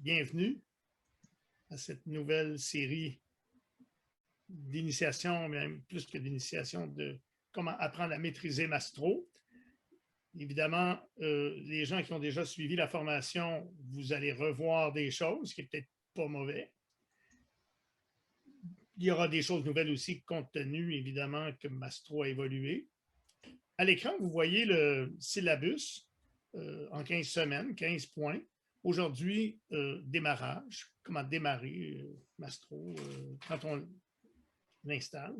bienvenue à cette nouvelle série d'initiation, même plus que d'initiation, de comment apprendre à maîtriser Mastro. Évidemment, les gens qui ont déjà suivi la formation, vous allez revoir des choses, ce qui n'est peut-être pas mauvais. Il y aura des choses nouvelles aussi, compte tenu, évidemment, que Mastro a évolué. À l'écran, vous voyez le syllabus en 15 semaines, 15 points. Aujourd'hui, démarrage, comment démarrer Mastro quand on l'installe,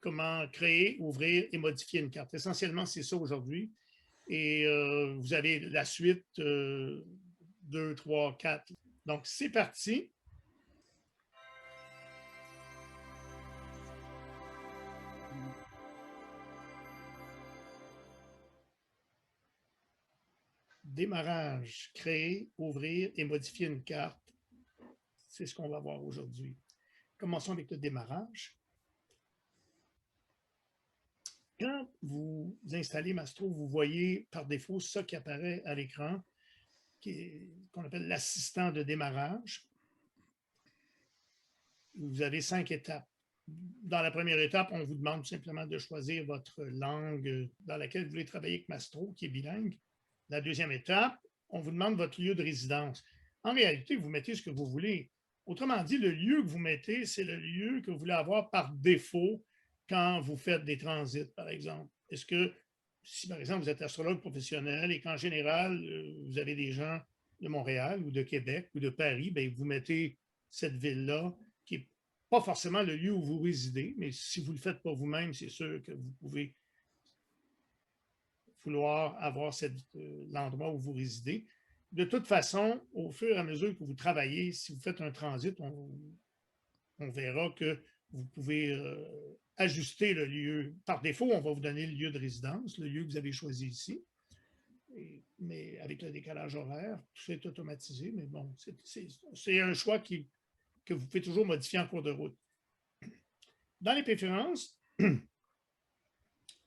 comment créer, ouvrir et modifier une carte. Essentiellement, c'est ça aujourd'hui. Et vous avez la suite 2, 3, 4. Donc, c'est parti. Démarrage, créer, ouvrir et modifier une carte. C'est ce qu'on va voir aujourd'hui. Commençons avec le démarrage. Quand vous installez Mastro, vous voyez par défaut ça qui apparaît à l'écran, qu'on appelle l'assistant de démarrage. Vous avez 5 étapes. Dans la première étape, on vous demande simplement de choisir votre langue dans laquelle vous voulez travailler avec Mastro, qui est bilingue. La deuxième étape, on vous demande votre lieu de résidence. En réalité, vous mettez ce que vous voulez. Autrement dit, le lieu que vous mettez, c'est le lieu que vous voulez avoir par défaut quand vous faites des transits, par exemple. Est-ce que, si par exemple, vous êtes astrologue professionnel et qu'en général, vous avez des gens de Montréal ou de Québec ou de Paris, bien, vous mettez cette ville-là qui n'est pas forcément le lieu où vous résidez, mais si vous ne le faites pas vous-même, c'est sûr que vous pouvez vouloir avoir l'endroit où vous résidez. De toute façon, au fur et à mesure que vous travaillez, si vous faites un transit, on verra que vous pouvez ajuster le lieu. Par défaut, on va vous donner le lieu de résidence, le lieu que vous avez choisi ici. Mais avec le décalage horaire, tout ça est automatisé, mais bon, c'est un choix que vous pouvez toujours modifier en cours de route. Dans les préférences,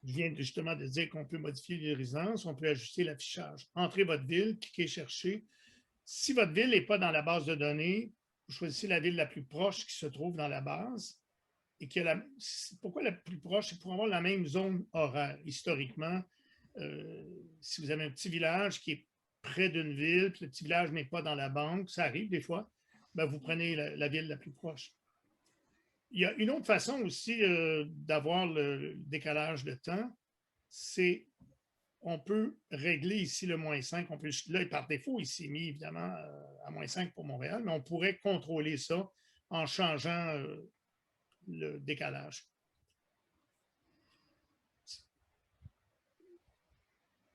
je viens justement de dire qu'on peut modifier les résidences, on peut ajuster l'affichage. Entrez votre ville, cliquez chercher. Si votre ville n'est pas dans la base de données, vous choisissez la ville la plus proche qui se trouve dans la base. Et pourquoi la plus proche? C'est pour avoir la même zone horaire. Historiquement, si vous avez un petit village qui est près d'une ville, puis le petit village n'est pas dans la banque, ça arrive des fois, ben vous prenez la ville la plus proche. Il y a une autre façon aussi d'avoir le décalage de temps, c'est on peut régler ici le -5. On peut, là, par défaut, il s'est mis évidemment à -5 pour Montréal, mais on pourrait contrôler ça en changeant le décalage.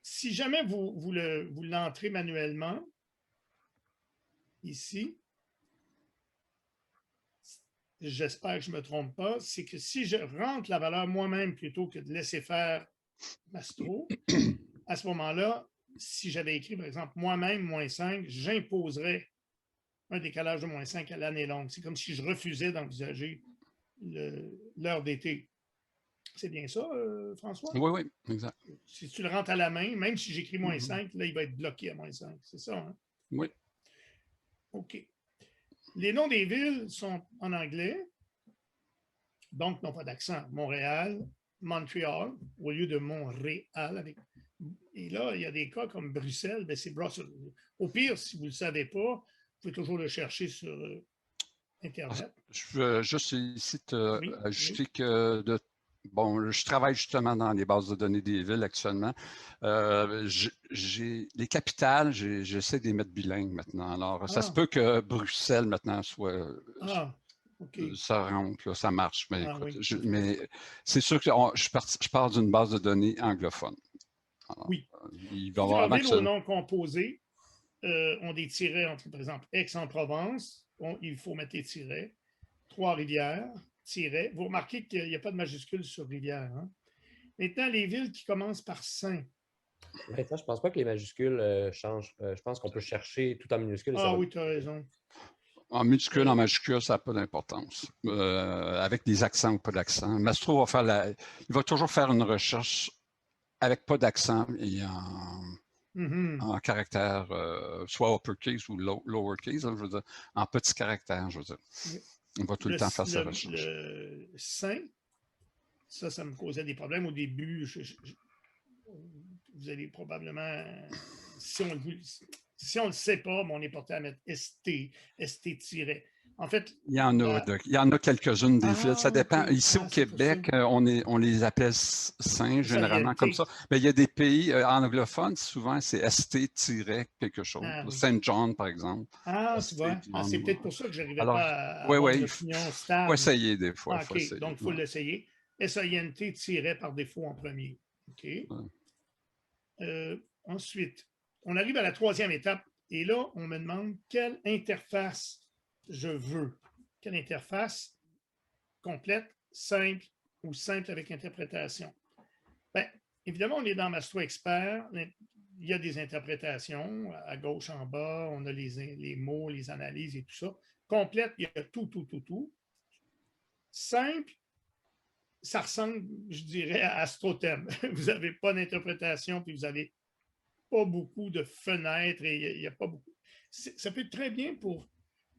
Si jamais vous l'entrez manuellement, ici, j'espère que je ne me trompe pas, c'est que si je rentre la valeur moi-même plutôt que de laisser faire Mastro, à ce moment-là, si j'avais écrit, par exemple, moi-même -5, j'imposerais un décalage de -5 à l'année longue. C'est comme si je refusais d'envisager l'heure d'été. C'est bien ça, François? Oui, oui, exact. Si tu le rentres à la main, même si j'écris -5, là, il va être bloqué à -5. C'est ça, hein? Oui. OK. Les noms des villes sont en anglais, donc n'ont pas d'accent. Montréal, Montréal, au lieu de Montréal. Et là, il y a des cas comme Bruxelles, ben c'est Brussels. Au pire, si vous ne le savez pas, vous pouvez toujours le chercher sur Internet. Je veux juste ici ajouter que je travaille justement dans les bases de données des villes actuellement. Les capitales, j'essaie de les mettre bilingues maintenant. Alors, ça se peut que Bruxelles maintenant soit... Okay. Ça rentre, là, ça marche. Mais, écoute, mais c'est sûr que je pars d'une base de données anglophone. Alors, oui. Il va y avoir villes au nom composé ont des tirets entre, par exemple, Aix-en-Provence. Il faut mettre des tirets. Trois-Rivières, tiret. Vous remarquez qu'il n'y a pas de majuscule sur Rivière. Hein? Maintenant, les villes qui commencent par Saint. Maintenant, je ne pense pas que les majuscules changent. Je pense qu'on peut chercher tout en minuscule. Oui, tu as raison. En minuscule, en majuscule, ça n'a pas d'importance. Avec des accents ou pas d'accent. Mastro va il va toujours faire une recherche avec pas d'accent et en caractère, soit uppercase ou lowercase, hein, je veux dire, en petits caractères, je veux dire. Oui. On va tout le temps faire sa recherche. Le saint, ça me causait des problèmes au début. Vous allez probablement, si on ne le sait pas, on est porté à mettre ST, ST-. En fait, il y en a quelques-unes des villes. Ça dépend. Okay. Ici au Québec, on les appelle saints généralement comme ça. Mais il y a des pays anglophones, souvent c'est ST-quelque chose. Oui. Saint John, par exemple. Tu vois. C'est peut-être pour ça que je n'arrivais pas à avoir une opinion Il stable. faut essayer des fois. Donc, il faut l'essayer. SAINT- par défaut en premier. OK. Ensuite, on arrive à la troisième étape et là, on me demande quelle interface je veux. Quelle interface complète, simple ou simple avec interprétation. Bien, évidemment, on est dans Mastro Expert. Il y a des interprétations à gauche, en bas. On a les mots, les analyses et tout ça. Complète, il y a tout. Simple, ça ressemble, je dirais, à AstroThem. Vous n'avez pas d'interprétation, puis vous n'avez pas beaucoup de fenêtres et il n'y a pas beaucoup. Ça peut être très bien pour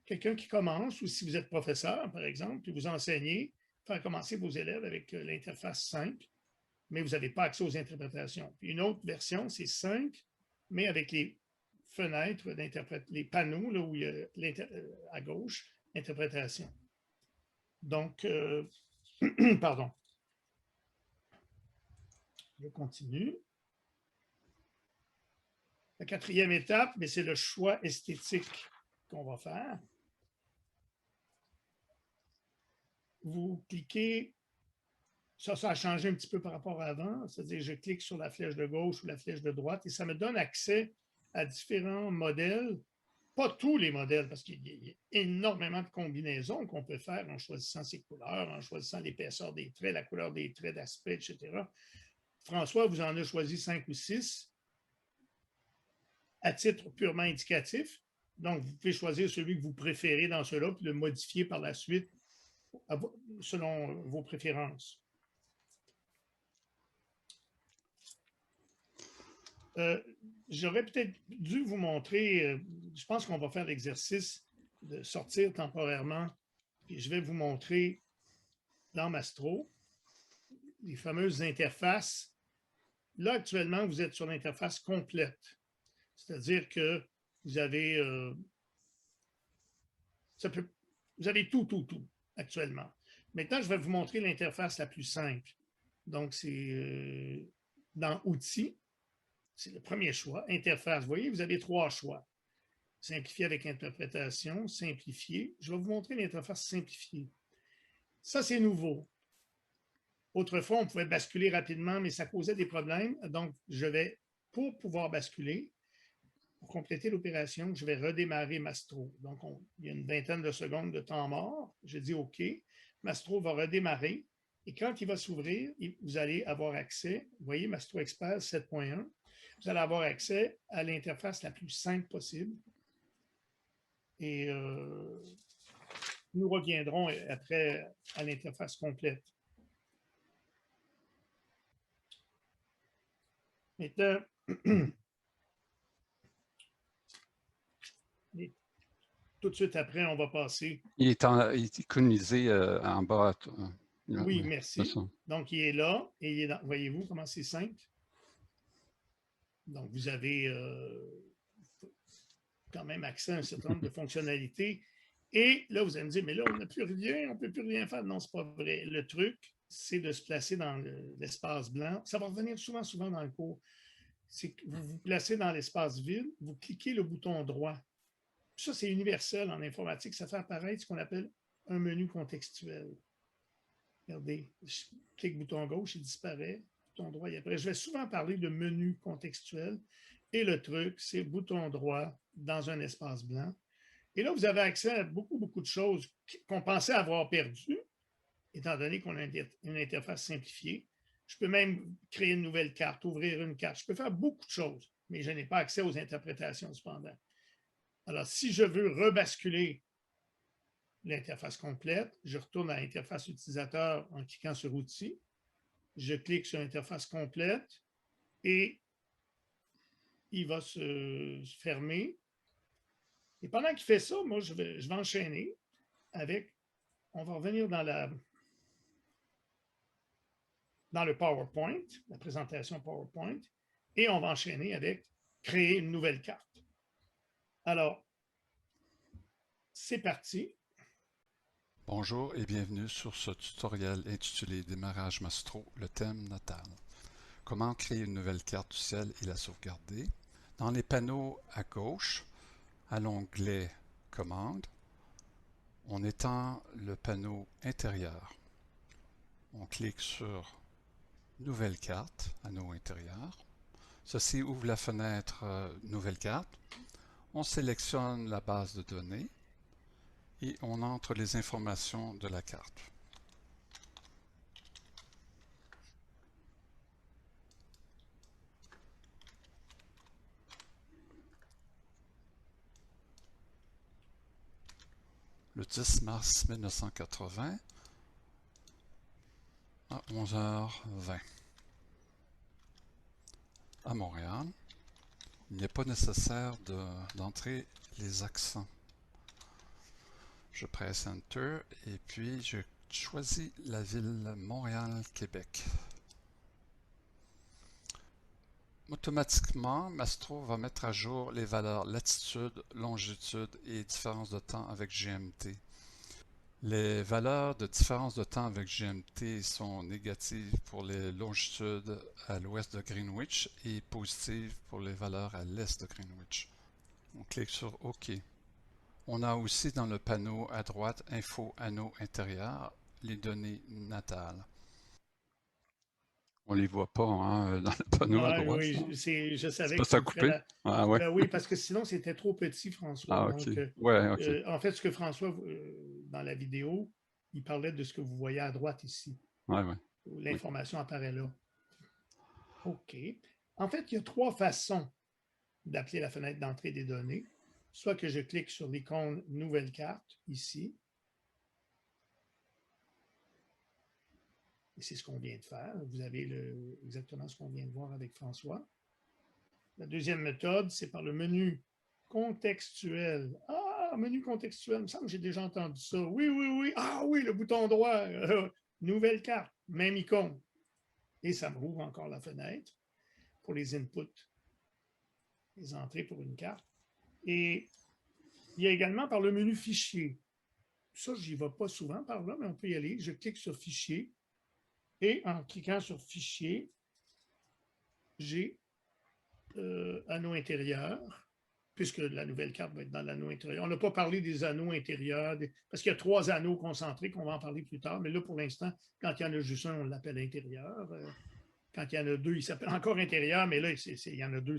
quelqu'un qui commence ou si vous êtes professeur, par exemple, puis vous enseignez, faire commencer vos élèves avec l'interface simple, mais vous n'avez pas accès aux interprétations. Puis une autre version, c'est simple, mais avec les fenêtres, les panneaux là, où il y a à gauche, interprétation. Donc, pardon. Je continue. La quatrième étape, c'est le choix esthétique qu'on va faire. Vous cliquez, ça a changé un petit peu par rapport à avant, c'est-à-dire je clique sur la flèche de gauche ou la flèche de droite et ça me donne accès à différents modèles, pas tous les modèles, parce qu'il y a énormément de combinaisons qu'on peut faire en choisissant ses couleurs, en choisissant l'épaisseur des traits, la couleur des traits d'aspect, etc. François vous en a choisi 5 ou 6 à titre purement indicatif. Donc, vous pouvez choisir celui que vous préférez dans ceux-là, puis le modifier par la suite selon vos préférences. J'aurais peut-être dû vous montrer, je pense qu'on va faire l'exercice de sortir temporairement, et je vais vous montrer dans Mastro les fameuses interfaces. Là, actuellement, vous êtes sur l'interface complète, c'est-à-dire que vous avez, vous avez tout actuellement. Maintenant, je vais vous montrer l'interface la plus simple. Donc, c'est dans Outils, c'est le premier choix. Interface, vous voyez, vous avez 3 choix. Simplifier avec interprétation, simplifier. Je vais vous montrer l'interface simplifiée. Ça, c'est nouveau. Autrefois, on pouvait basculer rapidement, mais ça causait des problèmes. Donc, je vais, pour pouvoir basculer, pour compléter l'opération, je vais redémarrer Mastro. Donc, il y a une vingtaine de secondes de temps mort. Je dis OK. Mastro va redémarrer. Et quand il va s'ouvrir, vous allez avoir accès, vous voyez, Mastro Expert 7.1, vous allez avoir accès à l'interface la plus simple possible. Et nous reviendrons après à l'interface complète. Maintenant, tout de suite après, on va passer. Il est iconisé en bas. Oui, merci. Donc, il est là et il est dans. Voyez-vous comment c'est simple? Donc, vous avez quand même accès à un certain nombre de fonctionnalités. Et là, vous allez me dire, mais là, on n'a plus rien, on ne peut plus rien faire. Non, ce n'est pas vrai. Le truc, c'est de se placer dans l'espace blanc. Ça va revenir souvent dans le cours. C'est que vous vous placez dans l'espace vide, vous cliquez le bouton droit. Ça, c'est universel en informatique. Ça fait apparaître ce qu'on appelle un menu contextuel. Regardez, je clique bouton gauche, il disparaît. Bouton droit, il apparaît. Je vais souvent parler de menu contextuel. Et le truc, c'est bouton droit dans un espace blanc. Et là, vous avez accès à beaucoup de choses qu'on pensait avoir perdues, étant donné qu'on a une interface simplifiée. Je peux même créer une nouvelle carte, ouvrir une carte. Je peux faire beaucoup de choses, mais je n'ai pas accès aux interprétations cependant. Alors, si je veux rebasculer l'interface complète, je retourne à l'interface utilisateur en cliquant sur Outils. Je clique sur l'interface complète et il va se fermer. Et pendant qu'il fait ça, moi, je vais enchaîner avec, on va revenir dans le PowerPoint, la présentation PowerPoint, et on va enchaîner avec créer une nouvelle carte. Alors, c'est parti. Bonjour et bienvenue sur ce tutoriel intitulé Démarrage Mastro, le thème natal. Comment créer une nouvelle carte du ciel et la sauvegarder. Dans les panneaux à gauche, à l'onglet Commandes, on étend le panneau intérieur. On clique sur Nouvelle carte, anneau intérieur. Ceci ouvre la fenêtre Nouvelle carte. On sélectionne la base de données et on entre les informations de la carte. Le 10 mars 1980 à 11h20 à Montréal. Il n'est pas nécessaire d'entrer les accents. Je presse Enter et puis je choisis la ville Montréal-Québec. Automatiquement, Mastro va mettre à jour les valeurs latitude, longitude et différence de temps avec GMT. Les valeurs de différence de temps avec GMT sont négatives pour les longitudes à l'ouest de Greenwich et positives pour les valeurs à l'est de Greenwich. On clique sur OK. On a aussi dans le panneau à droite Info anneau intérieur les données natales. On ne les voit pas hein, dans le panneau à droite. Oui, je savais pas que tu ça me coupé? ferais Ah ouais. Ben oui, parce que sinon, c'était trop petit, François. Ah Donc, ok. Ouais, ok. en fait, ce que François, dans la vidéo, il parlait de ce que vous voyez à droite ici. Ouais, ouais. L'information apparaît là. OK. En fait, il y a trois façons d'appeler la fenêtre d'entrée des données. Soit que je clique sur l'icône Nouvelle carte, ici. Et c'est ce qu'on vient de faire. Vous avez exactement ce qu'on vient de voir avec François. La deuxième méthode, c'est par le menu contextuel. Ah, menu contextuel, il me semble que j'ai déjà entendu ça. Oui, oui, oui. Ah oui, le bouton droit. Nouvelle carte, même icône. Et ça me rouvre encore la fenêtre pour les inputs, les entrées pour une carte. Et il y a également par le menu fichier. Ça, je n'y vais pas souvent par là, mais on peut y aller. Je clique sur fichier et en cliquant sur fichier, j'ai anneau intérieur, puisque la nouvelle carte va être dans l'anneau intérieur. On n'a pas parlé des anneaux intérieurs, parce qu'il y a 3 anneaux concentriques, on va en parler plus tard, mais là, pour l'instant, quand il y en a juste un, on l'appelle intérieur. Quand il y en a 2, il s'appelle encore intérieur, mais là, il y en a 2,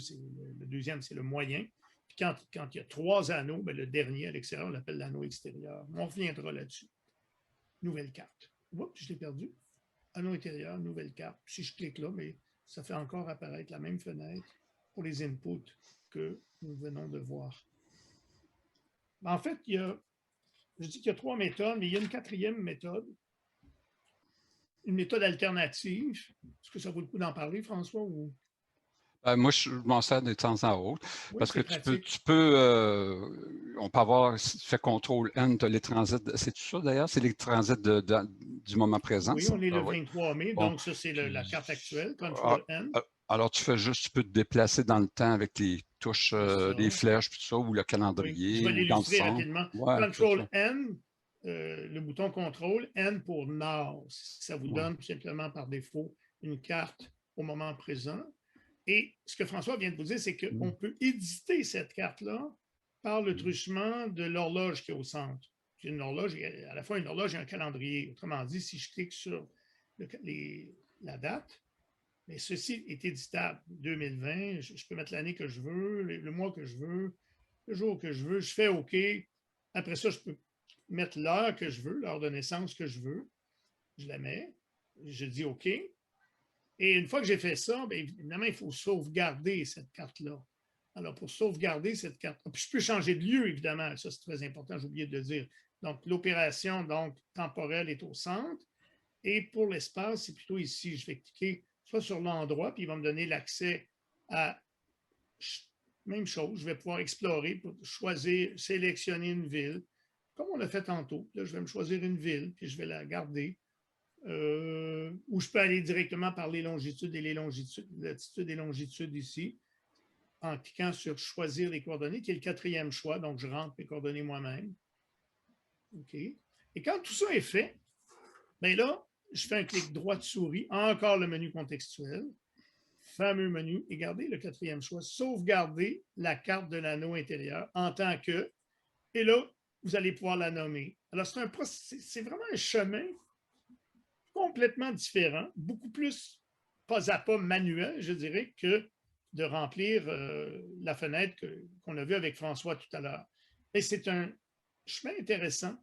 le deuxième, c'est le moyen. Puis quand il y a 3 anneaux, bien, le dernier à l'extérieur, on l'appelle l'anneau extérieur. On reviendra là-dessus. Nouvelle carte. Oups, je l'ai perdu. Anneau intérieur, nouvelle carte. Si je clique là, mais ça fait encore apparaître la même fenêtre pour les inputs que nous venons de voir. En fait, je dis qu'il y a 3 méthodes, mais il y a une 4e méthode, une méthode alternative. Est-ce que ça vaut le coup d'en parler, François? Ou... Moi, je m'en sers de temps en autre, Oui, parce que pratique. on peut avoir, si tu fais CTRL-N, tu as les transits, c'est tout ça d'ailleurs? C'est les transits du moment présent? Oui, ça? on est le Ah, ouais. 23 mai, Bon. donc ça, c'est la carte actuelle, Ah, CTRL-N. alors, tu peux te déplacer dans le temps avec les touches, les flèches, puis tout ça, ou le Oui, calendrier, je vais ou dans le l'illustrer centre. rapidement. Ouais, c'est ça. CTRL-N, le bouton contrôle, N pour Now. Ça vous donne tout simplement par défaut une carte au moment présent. Et ce que François vient de vous dire, c'est qu'on peut éditer cette carte-là par le truchement de l'horloge qui est au centre. C'est une horloge, à la fois une horloge et un calendrier. Autrement dit, si je clique sur la date, mais ceci est éditable. 2020, je peux mettre l'année que je veux, le mois que je veux, le jour que je veux. Je fais OK. Après ça, je peux mettre l'heure que je veux, l'heure de naissance que je veux. Je la mets. Je dis OK. Et une fois que j'ai fait ça, bien évidemment, il faut sauvegarder cette carte-là. Alors, pour sauvegarder cette carte, puis je peux changer de lieu, évidemment, ça c'est très important, j'ai oublié de le dire. Donc, l'opération temporelle est au centre. Et pour l'espace, c'est plutôt ici. Je vais cliquer soit sur l'endroit, puis il va me donner l'accès à même chose, je vais pouvoir explorer pour choisir, sélectionner une ville, comme on l'a fait tantôt. Là, je vais me choisir une ville, puis je vais la garder. Ou je peux aller directement par les longitudes et les longitudes, latitudes et longitudes ici, en cliquant sur choisir les coordonnées, qui est le 4e choix. Donc, je rentre mes coordonnées moi-même. OK. Et quand tout ça est fait, bien là, je fais un clic droit de souris, encore le menu contextuel, fameux menu, et gardez le 4e choix, sauvegarder la carte de l'anneau intérieur en tant que, et là, vous allez pouvoir la nommer. Alors, c'est vraiment un chemin complètement différent, beaucoup plus pas à pas manuel, je dirais, que de remplir la fenêtre qu'on a vue avec François tout à l'heure. Et c'est un chemin intéressant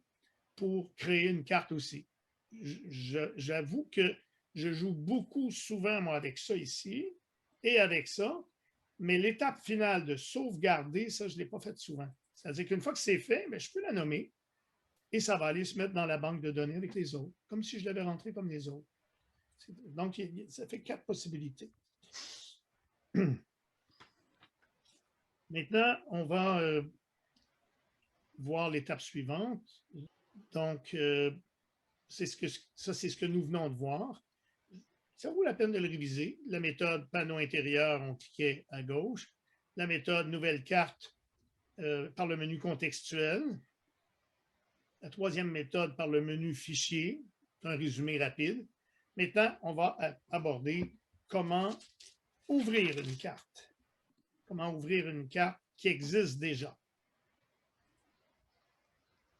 pour créer une carte aussi. J'avoue que je joue beaucoup souvent, moi, avec ça ici et avec ça, mais l'étape finale de sauvegarder, ça, je ne l'ai pas fait souvent. C'est-à-dire qu'une fois que c'est fait, bien, je peux la nommer et ça va aller se mettre dans la banque de données avec les autres, comme si je l'avais rentré comme les autres. Donc, ça fait 4 possibilités. Maintenant, on va voir l'étape suivante. Donc, c'est ce que nous venons de voir. Ça vaut la peine de le réviser. La méthode panneau intérieur, on cliquait à gauche. La méthode nouvelle carte par le menu contextuel. La 3e méthode par le menu fichier, un résumé rapide. Maintenant, on va aborder comment ouvrir une carte. Comment ouvrir une carte qui existe déjà.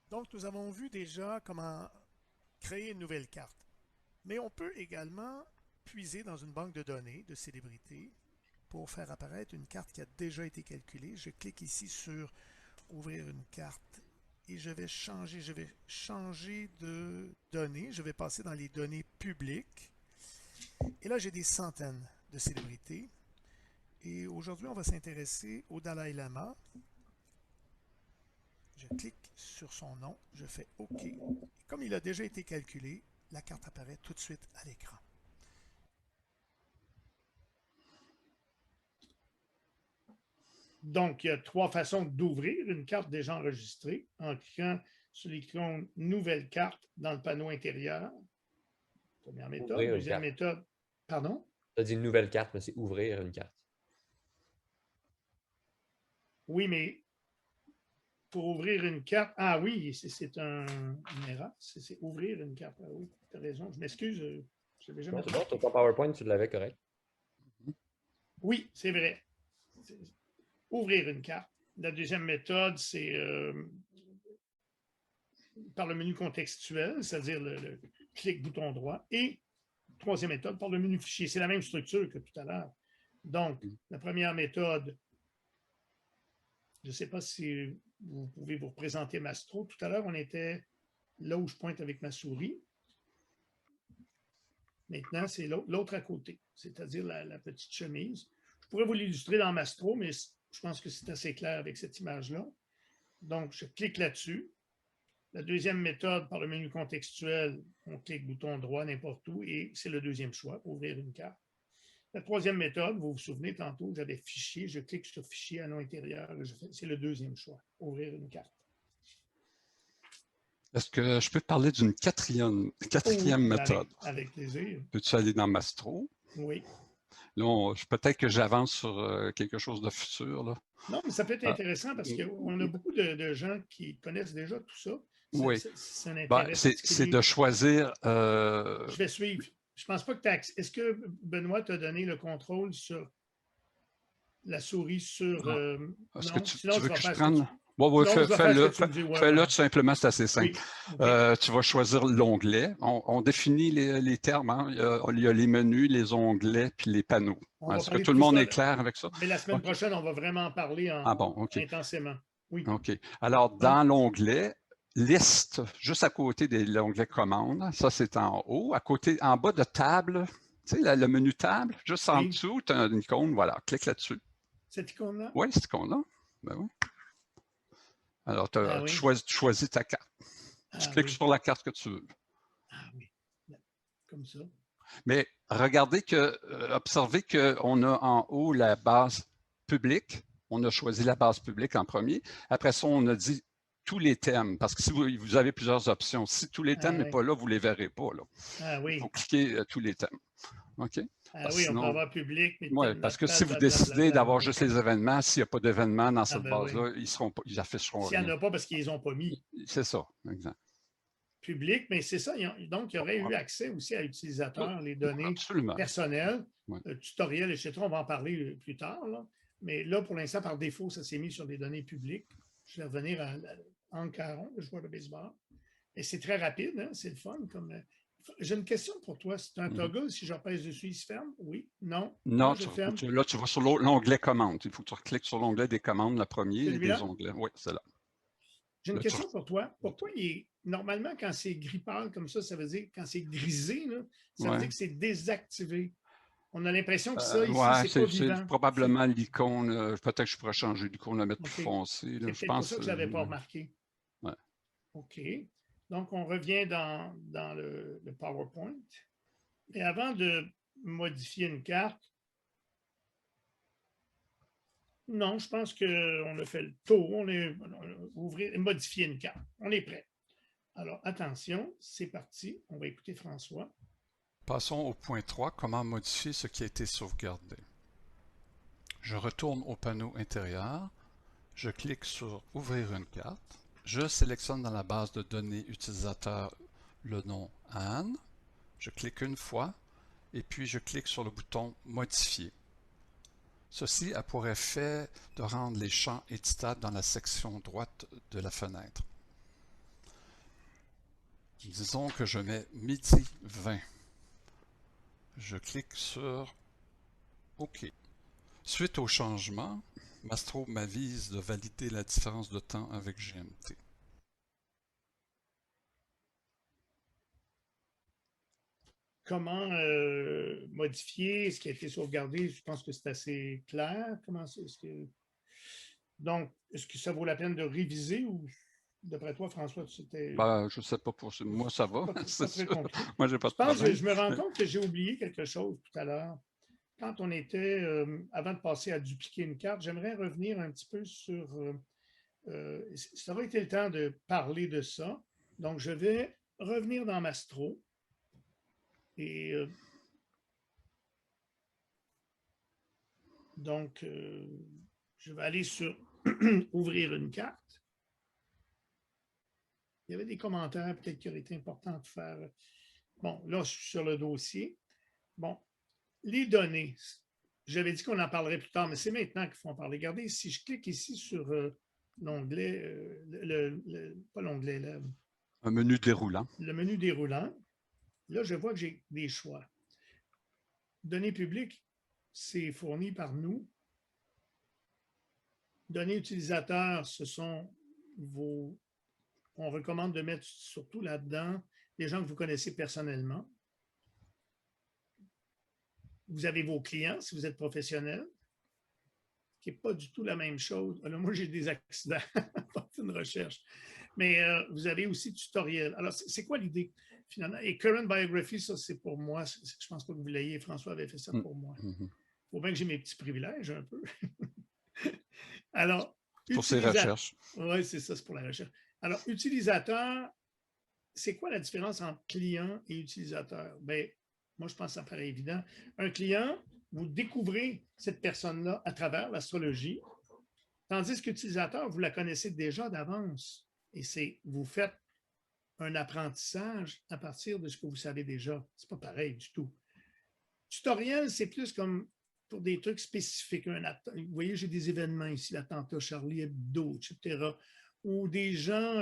Donc, nous avons vu déjà comment créer une nouvelle carte. Mais on peut également puiser dans une banque de données de célébrités pour faire apparaître une carte qui a déjà été calculée. Je clique ici sur ouvrir une carte et je vais changer de données. Je vais passer dans les données publiques. Et là, j'ai des centaines de célébrités. Et aujourd'hui, on va s'intéresser au Dalai Lama. Je clique sur son nom, je fais OK. Et comme il a déjà été calculé, la carte apparaît tout de suite à l'écran. Donc, il y a 3 façons d'ouvrir une carte déjà enregistrée en cliquant sur l'icône « Nouvelle carte » dans le panneau intérieur. Première méthode. Deuxième méthode. Pardon? Tu as dit une nouvelle carte, mais c'est ouvrir une carte. Oui, mais pour ouvrir une carte... Ah oui, c'est une erreur. C'est ouvrir une carte. Ah oui, tu as raison. Je m'excuse. Je l'avais jamais C'est bon, ton PowerPoint, tu l'avais correct. Oui, c'est vrai. Ouvrir une carte. La deuxième méthode, c'est par le menu contextuel, c'est-à-dire le clic bouton droit. Et troisième méthode, par le menu fichier. C'est la même structure que tout à l'heure. Donc, la première méthode, je ne sais pas si vous pouvez vous représenter Mastro. Tout à l'heure, on était là où je pointe avec ma souris. Maintenant, c'est l'autre à côté, c'est-à-dire la petite chemise. Je pourrais vous l'illustrer dans Mastro, mais je pense que c'est assez clair avec cette image-là. Donc, je clique là-dessus. La deuxième méthode, par le menu contextuel, on clique bouton droit n'importe où et c'est le deuxième choix, ouvrir une carte. La troisième méthode, vous vous souvenez tantôt, j'avais fichier, je clique sur fichier anneau intérieur, c'est le deuxième choix, ouvrir une carte. Est-ce que je peux parler d'une quatrième méthode? Avec plaisir. Peux-tu aller dans Mastro? Oui. Là, peut-être que j'avance sur quelque chose de futur. Là. Non, mais ça peut être intéressant parce qu'on a beaucoup de gens qui connaissent déjà tout ça. Oui. C'est un intérêt. C'est de choisir... Je vais suivre. Je ne pense pas que tu as accès. Est-ce que Benoît t'a donné le contrôle sur la souris sur... Est-ce non, que tu sinon, veux vas que je faire prenne... Oui, fais-le tout simplement, c'est assez simple. Oui. Tu vas choisir l'onglet. On définit les termes. Hein. Il y a les menus, les onglets, puis les panneaux. Est-ce que tout le monde est clair avec ça? Mais la semaine prochaine, on va vraiment en parler intensément. Oui. OK. Alors, dans l'onglet, liste, juste à côté de l'onglet commande, ça c'est en haut. En bas de table, tu sais, le menu table, juste en dessous, tu as une icône, voilà, clique là-dessus. Cette icône-là? Oui, cette icône-là. Ben oui. Alors, tu choisis ta carte. Tu cliques sur la carte que tu veux. Ah oui, comme ça. Mais observez qu'on a en haut la base public. On a choisi la base publique en premier. Après ça, on a dit tous les thèmes, parce que si vous avez plusieurs options, si tous les thèmes n'est pas là, vous ne les verrez pas. Là. Ah oui. Il faut cliquer tous les thèmes. OK? Ah oui, on peut avoir public, mais oui, parce que si vous décidez d'avoir juste les événements, s'il n'y a pas d'événements dans cette base-là, ils afficheront rien. S'il n'y en a pas parce qu'ils les ont pas mis. C'est ça, exact. Public, mais c'est ça. Donc, il y aurait eu accès aussi à l'utilisateur, les données personnelles, tutoriels, etc. On va en parler plus tard. Là. Mais là, pour l'instant, par défaut, ça s'est mis sur des données publiques. Je vais revenir à Hank Aaron, le joueur de baseball. Et c'est très rapide, hein? C'est le fun. J'ai une question pour toi. C'est un toggle, si je repèse dessus, il se ferme? Oui? Non? Non, là, tu vas sur l'onglet commande. Il faut que tu recliques sur l'onglet des commandes, le premier, et des onglets. Oui, c'est là. J'ai une question pour toi. Pourquoi normalement, quand c'est gris pâle comme ça veut dire, quand c'est grisé, là, ça veut dire que c'est désactivé. On a l'impression que ça, ici, c'est pas vivant. C'est probablement l'icône. Peut-être que je pourrais changer l'icône, la mettre plus foncée. C'est peut-être pour ça que je ne l'avais pas remarqué. Ouais. OK. Donc, on revient dans le PowerPoint. Et avant de modifier une carte, non, je pense qu'on a fait le tour. On est modifier une carte. On est prêt. Alors, attention, c'est parti. On va écouter François. Passons au point 3, comment modifier ce qui a été sauvegardé. Je retourne au panneau intérieur. Je clique sur « Ouvrir une carte ». Je sélectionne dans la base de données utilisateur le nom Anne. Je clique une fois et puis je clique sur le bouton « Modifier ». Ceci a pour effet de rendre les champs éditables dans la section droite de la fenêtre. Disons que je mets midi 20. Je clique sur OK. Suite au changement, Mastro m'avise de valider la différence de temps avec GMT. Comment modifier ce qui a été sauvegardé? Je pense que c'est assez clair. Donc, est-ce que ça vaut la peine de réviser ou d'après toi, François, c'était... je ne sais pas pour moi, ça va. Pas très compliqué. Moi, j'ai pas de problème. Je me rends compte que j'ai oublié quelque chose tout à l'heure. Quand on était, avant de passer à dupliquer une carte, j'aimerais revenir un petit peu sur... ça aurait été le temps de parler de ça. Donc, je vais revenir dans Mastro. Et donc, je vais aller sur ouvrir une carte. Il y avait des commentaires peut-être qui auraient été importants de faire. Bon, là, je suis sur le dossier. Bon, les données. J'avais dit qu'on en parlerait plus tard, mais c'est maintenant qu'il faut en parler. Regardez, si je clique ici sur l'onglet, pas l'onglet, un menu déroulant. Le menu déroulant. Là, je vois que j'ai des choix. Données publiques, c'est fourni par nous. Données utilisateurs, ce sont vos... On recommande de mettre surtout là-dedans des gens que vous connaissez personnellement. Vous avez vos clients, si vous êtes professionnel, qui n'est pas du tout la même chose. Alors, moi, j'ai des accidents, pas une recherche. Mais vous avez aussi tutoriel. Alors, c'est quoi l'idée, finalement? Et Current Biography, ça, c'est pour moi. Je ne pense pas que vous l'ayez. François avait fait ça pour moi. Il faut bien que j'ai mes petits privilèges un peu. Alors, pour ses recherches. Oui, c'est ça, c'est pour la recherche. Alors, utilisateur, c'est quoi la différence entre client et utilisateur? Bien, moi, je pense que ça paraît évident. Un client, vous découvrez cette personne-là à travers l'astrologie, tandis qu'utilisateur, vous la connaissez déjà d'avance. Et vous faites un apprentissage à partir de ce que vous savez déjà. Ce n'est pas pareil du tout. Tutoriel, c'est plus comme pour des trucs spécifiques. Vous voyez, j'ai des événements ici, l'attentat Charlie Hebdo, etc. Ou des gens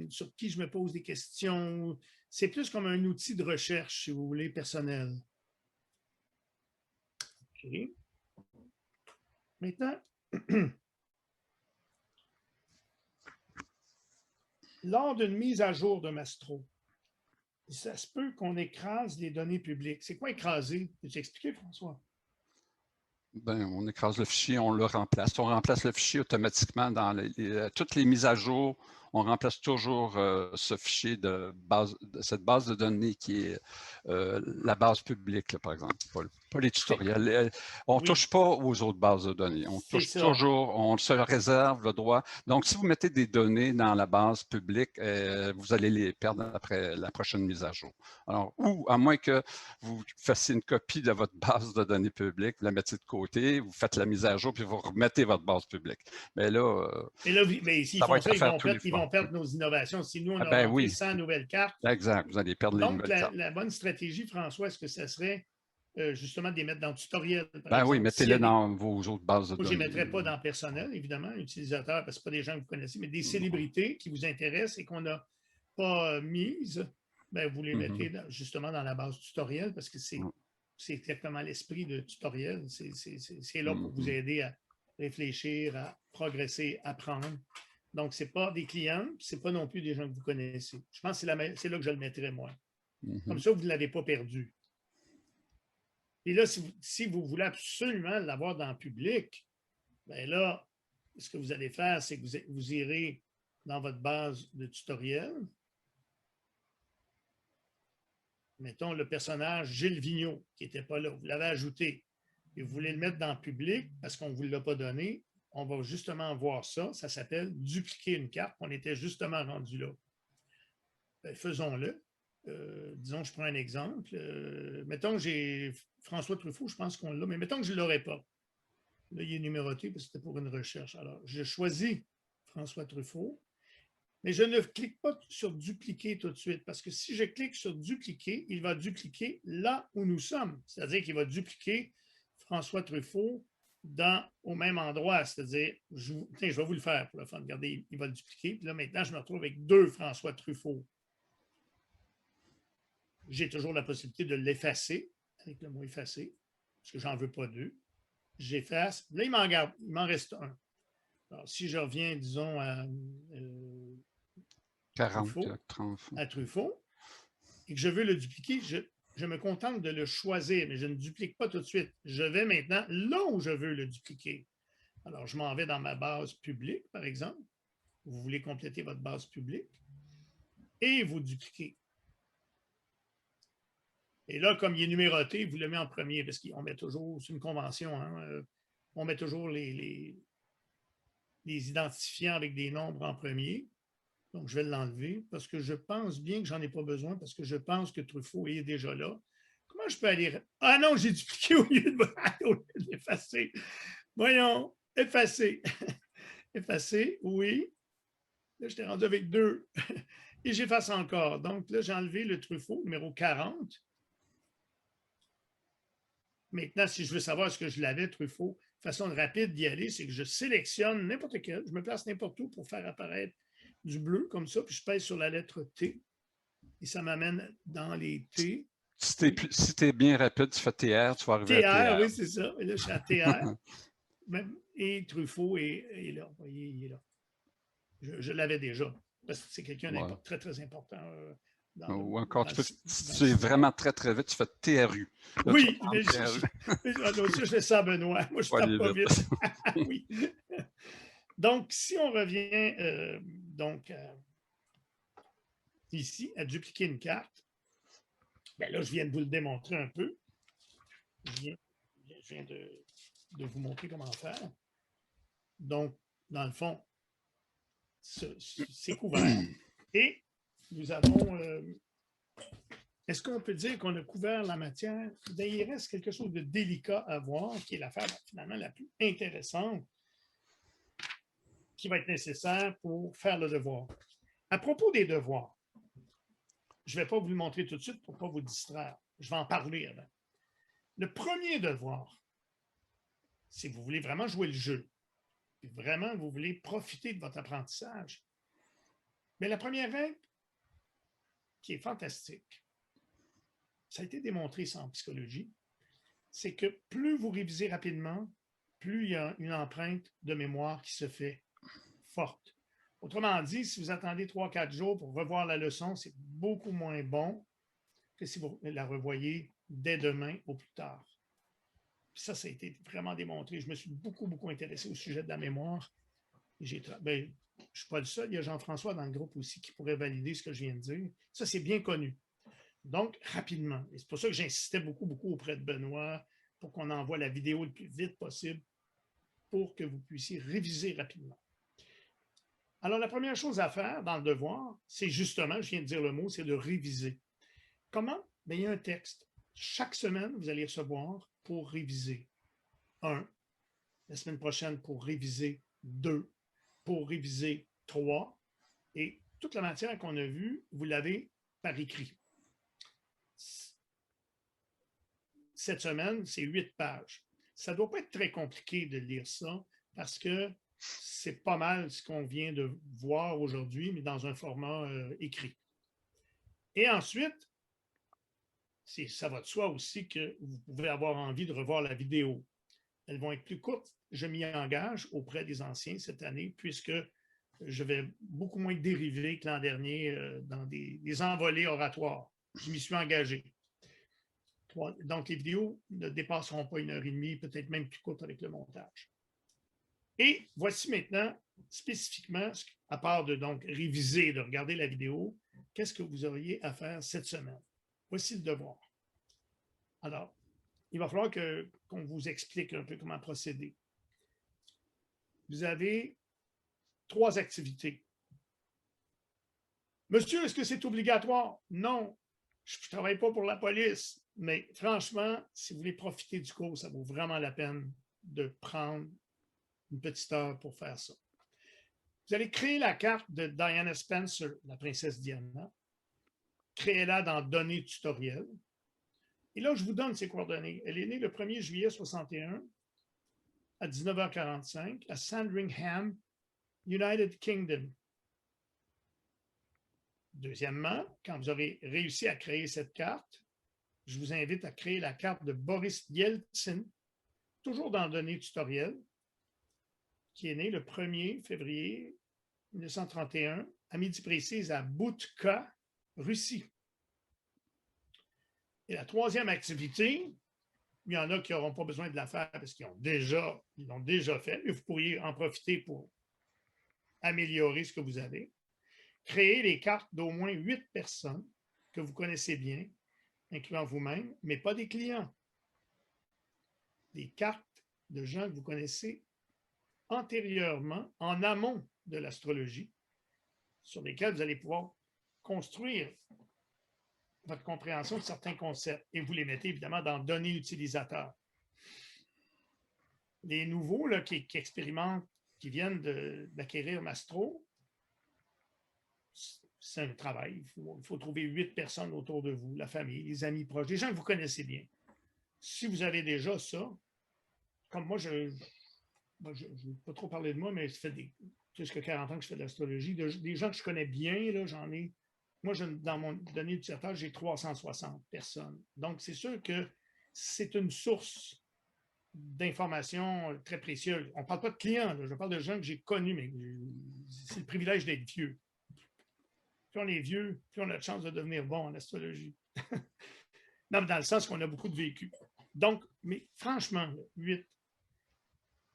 sur qui je me pose des questions. C'est plus comme un outil de recherche, si vous voulez, personnel. OK. Maintenant, lors d'une mise à jour de Mastro, ça se peut qu'on écrase les données publiques. C'est quoi écraser? Peux-tu expliquer, François? Ben, on écrase le fichier, on le remplace. On remplace le fichier automatiquement dans toutes les mises à jour. on remplace toujours ce fichier de cette base de données qui est la base publique, là, par exemple, pas les tutoriels. On ne touche pas aux autres bases de données. On touche toujours, on se réserve le droit. Donc, si vous mettez des données dans la base publique, vous allez les perdre après la prochaine mise à jour. Alors, ou à moins que vous fassiez une copie de votre base de données publique, vous la mettez de côté, vous faites la mise à jour, puis vous remettez votre base publique. Mais là, s'ils font ça, ils vont perdre nos innovations. Si nous, on a rentré 100 nouvelles cartes. Exact, vous allez perdre les nouvelles cartes. Donc, la bonne stratégie, François, est-ce que ça serait justement de les mettre dans le tutoriel? Oui, mettez-les dans vos autres bases de données. Moi, je ne les mettrais pas dans personnel, évidemment, utilisateur, parce que ce pas des gens que vous connaissez, mais des célébrités qui vous intéressent et qu'on n'a pas mises, vous les mettez justement dans la base tutoriel parce que c'est exactement l'esprit de tutoriel. C'est là pour vous aider à réfléchir, à progresser, à apprendre. Donc, ce n'est pas des clients, ce n'est pas non plus des gens que vous connaissez. Je pense que c'est là que je le mettrais, moi. Comme ça, vous ne l'avez pas perdu. Et là, si vous voulez absolument l'avoir dans le public, bien là, ce que vous allez faire, c'est que vous irez dans votre base de tutoriel. Mettons le personnage Gilles Vigneault, qui n'était pas là. Vous l'avez ajouté et vous voulez le mettre dans le public parce qu'on ne vous l'a pas donné. On va justement voir ça. Ça s'appelle dupliquer une carte. On était justement rendu là. Faisons-le. Disons, je prends un exemple. Mettons que j'ai François Truffaut, je pense qu'on l'a, mais mettons que je ne l'aurais pas. Là, il est numéroté parce que c'était pour une recherche. Alors, je choisis François Truffaut, mais je ne clique pas sur dupliquer tout de suite parce que si je clique sur dupliquer, il va dupliquer là où nous sommes. C'est-à-dire qu'il va dupliquer François Truffaut au même endroit. C'est-à-dire, je vais vous le faire pour le fun. Regardez, il va le dupliquer. Puis là, maintenant, je me retrouve avec 2 François Truffaut. J'ai toujours la possibilité de l'effacer avec le mot effacer, parce que j'en veux pas 2. J'efface. Là, il m'en reste 1. Alors, si je reviens, disons, à 40, Truffaut, Truffaut, et que je veux le dupliquer, je me contente de le choisir, mais je ne duplique pas tout de suite. Je vais maintenant là où je veux le dupliquer. Alors, je m'en vais dans ma base publique, par exemple. Vous voulez compléter votre base publique et vous dupliquez. Et là, comme il est numéroté, vous le mettez en premier parce qu'on met toujours, c'est une convention, on met toujours les identifiants avec des nombres en premier. Donc, je vais l'enlever parce que je pense bien que je n'en ai pas besoin parce que je pense que Truffaut est déjà là. Comment je peux aller... Ah non, j'ai dupliqué au lieu de l'effacer. Voyons, effacer. Effacer, oui. Là, je t'ai rendu avec 2. Et j'efface encore. Donc, là, j'ai enlevé le Truffaut, numéro 40. Maintenant, si je veux savoir ce que je l'avais, Truffaut, façon rapide d'y aller, c'est que je sélectionne n'importe quel, je me place n'importe où pour faire apparaître du bleu, comme ça, puis je pèse sur la lettre T, et ça m'amène dans les T. Si tu es bien rapide, tu fais TR, tu vas arriver à TR. Oui, c'est ça. Et là, je suis à TR. Et Truffaut est là. Vous voyez, il est là. Je l'avais déjà, parce que c'est quelqu'un de très, très important. Ou encore, si tu es vraiment très, très vite, tu fais TRU. Là, oui, mais je fais ça, Benoît. Moi, je ne tape pas vite. Oui. Donc, si on revient ici à dupliquer une carte, bien là, je viens de vous le démontrer un peu. Je viens de vous montrer comment faire. Donc, dans le fond, c'est couvert. Et nous avons... est-ce qu'on peut dire qu'on a couvert la matière? Il reste quelque chose de délicat à voir, qui est l'affaire finalement la plus intéressante qui va être nécessaire pour faire le devoir. À propos des devoirs, je ne vais pas vous le montrer tout de suite pour ne pas vous distraire. Je vais en parler avant. Le premier devoir, si vous voulez vraiment jouer le jeu, et vraiment vous voulez profiter de votre apprentissage, mais la première règle, qui est fantastique, ça a été démontré ça en psychologie, c'est que plus vous révisez rapidement, plus il y a une empreinte de mémoire qui se fait forte. Autrement dit, si vous attendez 3-4 jours pour revoir la leçon, c'est beaucoup moins bon que si vous la revoyez dès demain au plus tard. Puis ça a été vraiment démontré. Je me suis beaucoup, beaucoup intéressé au sujet de la mémoire. je ne suis pas le seul, il y a Jean-François dans le groupe aussi qui pourrait valider ce que je viens de dire. Ça, c'est bien connu. Donc, rapidement. Et c'est pour ça que j'insistais beaucoup, beaucoup auprès de Benoît pour qu'on envoie la vidéo le plus vite possible pour que vous puissiez réviser rapidement. Alors, la première chose à faire dans le devoir, c'est justement, je viens de dire le mot, c'est de réviser. Comment? Bien, il y a un texte. Chaque semaine, vous allez recevoir pour réviser 1, la semaine prochaine pour réviser 2, pour réviser 3, et toute la matière qu'on a vue, vous l'avez par écrit. Cette semaine, c'est 8 pages. Ça ne doit pas être très compliqué de lire ça parce que c'est pas mal ce qu'on vient de voir aujourd'hui, mais dans un format écrit. Et ensuite, ça va de soi aussi que vous pouvez avoir envie de revoir la vidéo. Elles vont être plus courtes. Je m'y engage auprès des anciens cette année puisque je vais beaucoup moins dériver que l'an dernier dans des envolées oratoires. Je m'y suis engagé. Donc, les vidéos ne dépasseront pas 1h30, peut-être même plus courtes avec le montage. Et voici maintenant, spécifiquement, à part de donc réviser, de regarder la vidéo, qu'est-ce que vous auriez à faire cette semaine? Voici le devoir. Alors, il va falloir qu'on vous explique un peu comment procéder. Vous avez 3 activités. Monsieur, est-ce que c'est obligatoire? Non, je ne travaille pas pour la police. Mais franchement, si vous voulez profiter du cours, ça vaut vraiment la peine de prendre une petite heure pour faire ça. Vous allez créer la carte de Diana Spencer, la princesse Diana. Créez-la dans Données tutoriel. Et là, je vous donne ses coordonnées. Elle est née le 1er juillet 61 à 19h45 à Sandringham, United Kingdom. Deuxièmement, quand vous aurez réussi à créer cette carte, je vous invite à créer la carte de Boris Yeltsin, toujours dans Données tutoriel, qui est né le 1er février 1931 à midi précise à Boutka, Russie. Et la troisième activité, il y en a qui n'auront pas besoin de la faire parce qu'ils l'ont déjà fait, mais vous pourriez en profiter pour améliorer ce que vous avez. Créer les cartes d'au moins 8 personnes que vous connaissez bien, incluant vous-même, mais pas des clients. Des cartes de gens que vous connaissez antérieurement, en amont de l'astrologie, sur lesquelles vous allez pouvoir construire votre compréhension de certains concepts. Et vous les mettez évidemment dans Données utilisateurs. Les nouveaux là, qui expérimentent, qui viennent d'acquérir Mastro, c'est un travail. Il faut trouver 8 personnes autour de vous, la famille, les amis proches, des gens que vous connaissez bien. Si vous avez déjà ça, comme moi, je ne vais pas trop parler de moi, mais ça fait plus que 40 ans que je fais de l'astrologie. Des gens que je connais bien, là, j'en ai. Moi, dans mon données utilisateur, j'ai 360 personnes. Donc, c'est sûr que c'est une source d'informations très précieuse. On ne parle pas de clients, là, je parle de gens que j'ai connus, mais c'est le privilège d'être vieux. Plus on est vieux, plus on a de chance de devenir bon en astrologie. Non, mais dans le sens qu'on a beaucoup de vécu. Donc, mais franchement, 8,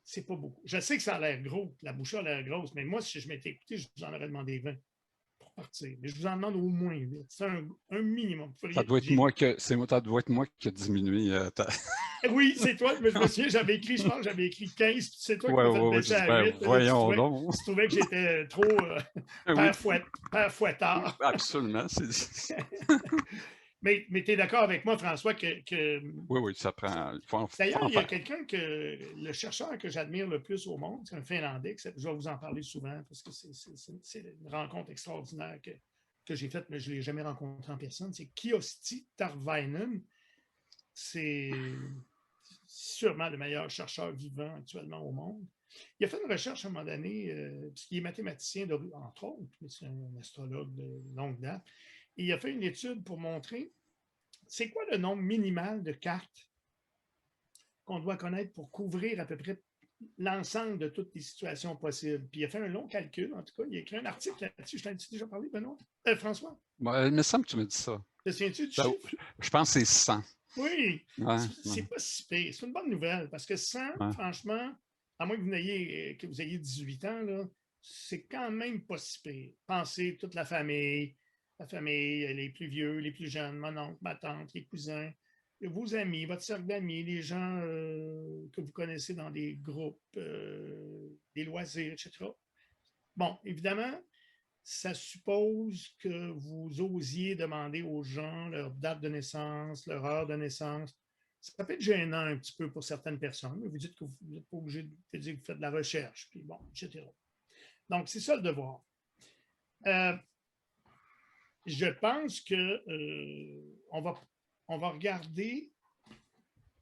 c'est pas beaucoup. Je sais que ça a l'air gros, la bouchée a l'air grosse, mais moi, si je m'étais écouté, je vous en aurais demandé 20 pour partir. Mais je vous en demande au moins 8. C'est un minimum. Ça doit être moi qui a diminué. Oui, c'est toi. Mais je me souviens, je pense que j'avais écrit 15. C'est toi qui m'as fait baisser à 8. Voyons donc. Tu trouvais que j'étais trop père fouettard. Absolument. Mais tu es d'accord avec moi, François, que oui, ça prend. D'ailleurs, il y a quelqu'un le chercheur que j'admire le plus au monde, c'est un Finlandais, je vais vous en parler souvent parce que c'est une rencontre extraordinaire que j'ai faite, mais je ne l'ai jamais rencontré en personne. C'est Kyösti Tarvainen. C'est sûrement le meilleur chercheur vivant actuellement au monde. Il a fait une recherche à un moment donné, puisqu'il est mathématicien, entre autres, mais c'est un astrologue de longue date. Et il a fait une étude pour montrer c'est quoi le nombre minimal de cartes qu'on doit connaître pour couvrir à peu près l'ensemble de toutes les situations possibles. Puis il a fait un long calcul, en tout cas. Il a écrit un article là-dessus. Je t'en ai déjà parlé, Benoît? François? Il me semble que tu m'as dit ça. Te souviens-tu du chiffre? Je pense que c'est 100. Oui, c'est pas si pire. C'est une bonne nouvelle parce que 100, franchement, à moins que vous ayez 18 ans, là, c'est quand même pas si pire. Pensez toute la famille, les plus vieux, les plus jeunes, mon oncle, ma tante, les cousins, vos amis, votre cercle d'amis, les gens que vous connaissez dans des groupes, des loisirs, etc. Bon, évidemment, ça suppose que vous osiez demander aux gens leur date de naissance, leur heure de naissance. Ça peut être gênant un petit peu pour certaines personnes, mais vous dites que vous n'êtes pas obligé de dire que vous faites de la recherche, puis bon, etc. Donc, c'est ça le devoir. Je pense que on va regarder.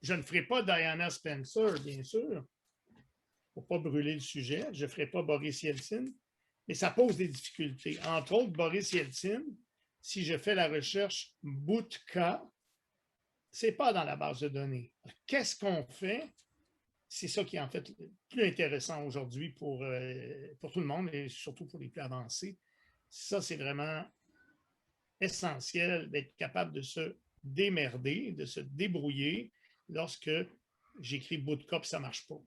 Je ne ferai pas Diana Spencer, bien sûr, pour ne pas brûler le sujet. Je ne ferai pas Boris Yeltsin, mais ça pose des difficultés. Entre autres, Boris Yeltsin, si je fais la recherche Boutka, ce n'est pas dans la base de données. Qu'est-ce qu'on fait? C'est ça qui est en fait le plus intéressant aujourd'hui pour tout le monde et surtout pour les plus avancés. Ça, c'est vraiment essentiel d'être capable de se démerder, de se débrouiller lorsque j'écris bout de cop, ça ne marche pas.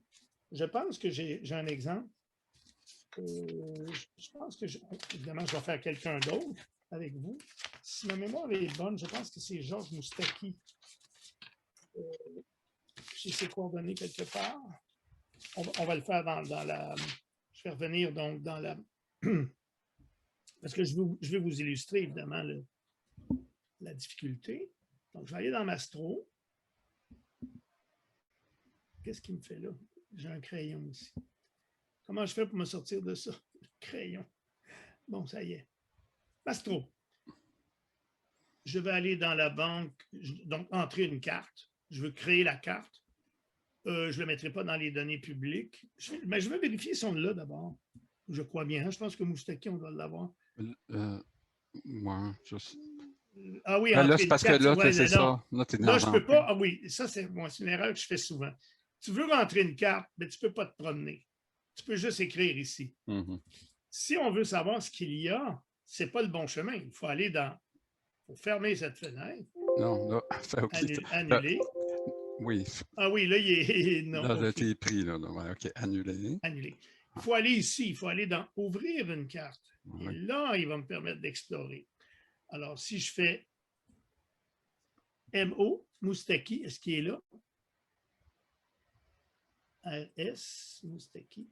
Je pense que j'ai un exemple. Je pense que, évidemment, je vais faire quelqu'un d'autre avec vous. Si ma mémoire est bonne, je pense que c'est Georges Moustaki. J'ai ses coordonnées quelque part. On va le faire dans la... Je vais revenir donc dans la... Parce que je vais vous illustrer, évidemment, la difficulté. Donc, je vais aller dans Mastro. Qu'est-ce qu'il me fait là? J'ai un crayon ici. Comment je fais pour me sortir de ça? Le crayon. Bon, ça y est. Mastro. Je vais aller dans la banque, donc entrer une carte. Je veux créer la carte. Je ne le mettrai pas dans les données publiques. Mais je vais vérifier si on l'a d'abord. Je crois bien. Je pense que Moustaki, on doit l'avoir. Ouais, juste... Ah oui, là, c'est parce que là, ouais, c'est ça. Là, je ne peux pas. Ah oui, ça, c'est une erreur que je fais souvent. Tu veux rentrer une carte, mais tu ne peux pas te promener. Tu peux juste écrire ici. Si on veut savoir ce qu'il y a, ce n'est pas le bon chemin. Il faut aller dans... Il faut fermer cette fenêtre. Non, là, annuler. Oui. Ah oui, là, il est... Non, là, okay. T'es pris, là. Ouais, OK, annuler. Annuler. Il faut aller ici. Il faut aller dans « Ouvrir une carte ». Et là, il va me permettre d'explorer. Alors, si je fais MO, Moustaki, est-ce qu'il est là? RS, Moustaki.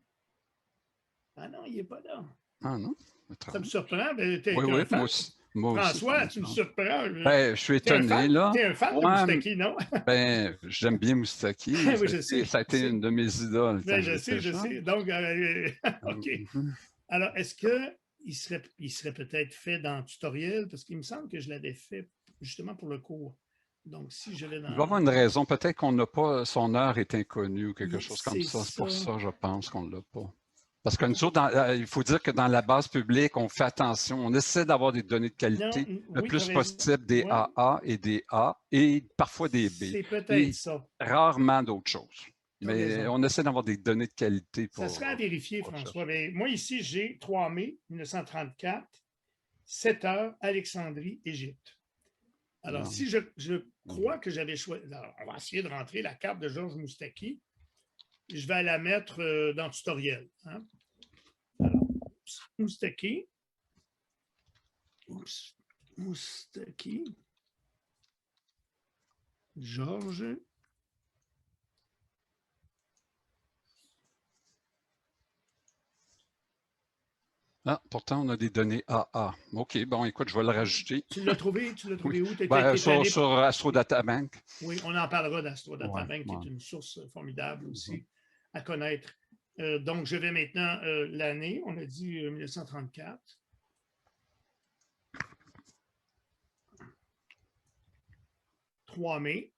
Ah non, il n'est pas là. Ah non? Ça me surprend. Mais oui, moi François, aussi, tu me surprends. Ben, je suis étonné, là. Tu es un fan de Moustaki, non? Ben, j'aime bien Moustaki. Oui, je sais. Ça a été une de mes idoles. Ben, je sais. Donc, OK. Alors, est-ce qu'il serait peut-être fait dans le tutoriel? Parce qu'il me semble que je l'avais fait justement pour le cours. Donc, si je vais dans... Il doit y avoir une raison. Peut-être qu'on n'a pas... Son heure est inconnue ou quelque chose comme ça. C'est pour ça, je pense qu'on ne l'a pas. Parce que nous autres, il faut dire que dans la base publique, on fait attention. On essaie d'avoir des données de qualité le plus possible, des AA et des A et parfois des B. C'est peut-être ça. Rarement d'autres choses. Mais on essaie d'avoir des données de qualité. Ça serait à vérifier, François. Mais moi, ici, j'ai 3 mai 1934, 7 heures, Alexandrie, Égypte. Alors, si je crois que j'avais choisi... Alors, on va essayer de rentrer la carte de Georges Moustaki. Je vais la mettre dans le tutoriel. Hein? Alors, Moustaki. Moustaki. Georges. Ah, pourtant, on a des données AA. OK, bon, écoute, je vais le rajouter. Tu l'as trouvé où? Sur AstroDataBank. Oui, on en parlera d'AstroDataBank, qui est une source formidable aussi à connaître. Donc, je vais maintenant l'année, on a dit 1934. « 3 mai.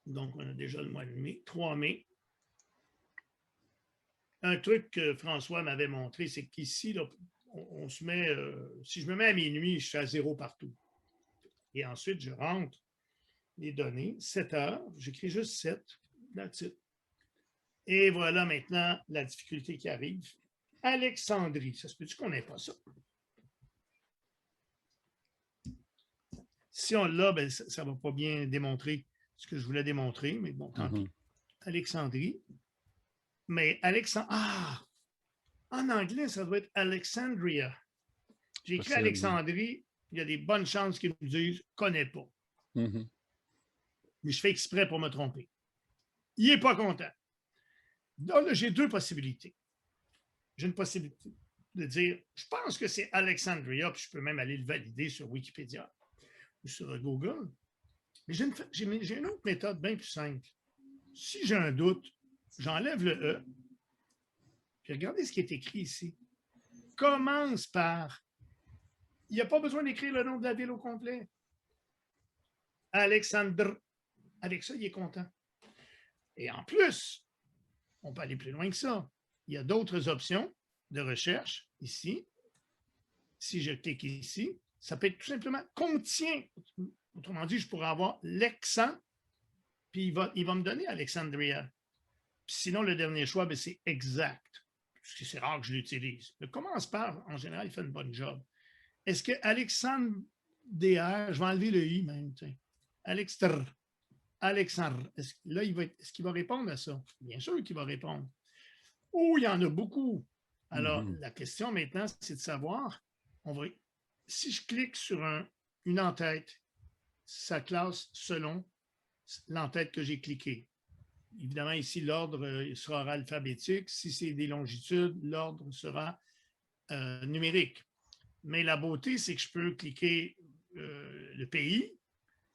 Donc, on a déjà le mois de mai. 3 mai. Un truc que François m'avait montré, c'est qu'ici, on se met... si je me mets à minuit, je suis à 0 partout. Et ensuite, je rentre les données. 7 heures. J'écris juste 7. That's it. Et voilà maintenant la difficulté qui arrive. Alexandrie. Ça se peut-tu qu'on n'ait pas ça? Si on l'a, ben, ça ne va pas bien démontrer ce que je voulais démontrer, mais bon, tant pis. Alexandrie. Mais En anglais, ça doit être Alexandria. J'ai écrit Possible. Alexandrie, il y a des bonnes chances qu'ils me disent « connais pas Mhm. ». Mais je fais exprès pour me tromper. Il n'est pas content. Donc là, j'ai deux possibilités. J'ai une possibilité de dire « je pense que c'est Alexandria », puis je peux même aller le valider sur Wikipédia ou sur Google. Mais j'ai une autre méthode bien plus simple. Si j'ai un doute, j'enlève le « e », puis regardez ce qui est écrit ici. Commence par. Il n'y a pas besoin d'écrire le nom de la ville au complet. Alexandre. Avec ça, il est content. Et en plus, on peut aller plus loin que ça. Il y a d'autres options de recherche ici. Si je clique ici, ça peut être tout simplement contient. Autrement dit, je pourrais avoir l'exemple, puis il va me donner Alexandria. Puis sinon, le dernier choix, c'est exact. Parce que c'est rare que je l'utilise. Le commence par, en général, il fait une bonne job. Est-ce que Alexandre DR, je vais enlever le I même, Alexandre. Là, est-ce qu'il va répondre à ça? Bien sûr qu'il va répondre. Oh, il y en a beaucoup. Alors, la question maintenant, c'est de savoir, si je clique sur une en-tête, ça classe selon l'en-tête que j'ai cliqué. Évidemment, ici, l'ordre sera alphabétique. Si c'est des longitudes, l'ordre sera numérique. Mais la beauté, c'est que je peux cliquer le pays,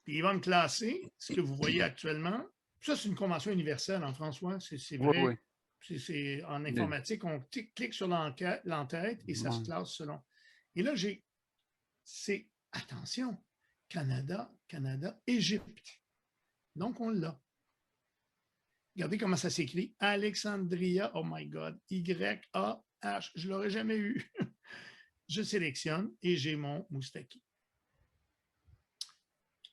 puis il va me classer ce que vous voyez actuellement. Ça, c'est une convention universelle en François, c'est vrai. Oui, oui. C'est en informatique, on clique sur l'entête et ça se classe selon. Et là, attention, Canada, Égypte. Donc, on l'a. Regardez comment ça s'écrit. Alexandria, oh my God, Y-A-H, je ne l'aurais jamais eu. Je sélectionne et j'ai mon Moustaki.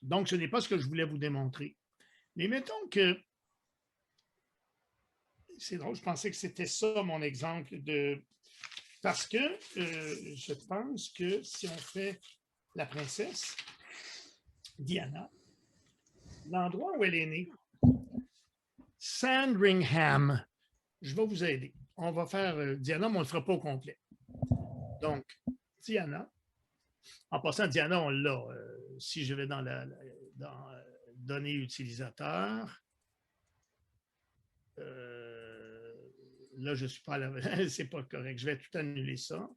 Donc, ce n'est pas ce que je voulais vous démontrer. Mais mettons que, c'est drôle, je pensais que c'était ça mon exemple parce que je pense que si on fait la princesse Diana, l'endroit où elle est née, Sandringham, je vais vous aider. On va faire Diana, mais on ne le fera pas au complet. Donc, Diana. En passant, Diana, on l'a. Si je vais dans données utilisateurs, là, je ne suis pas à la. C'est pas correct. Je vais tout annuler ça.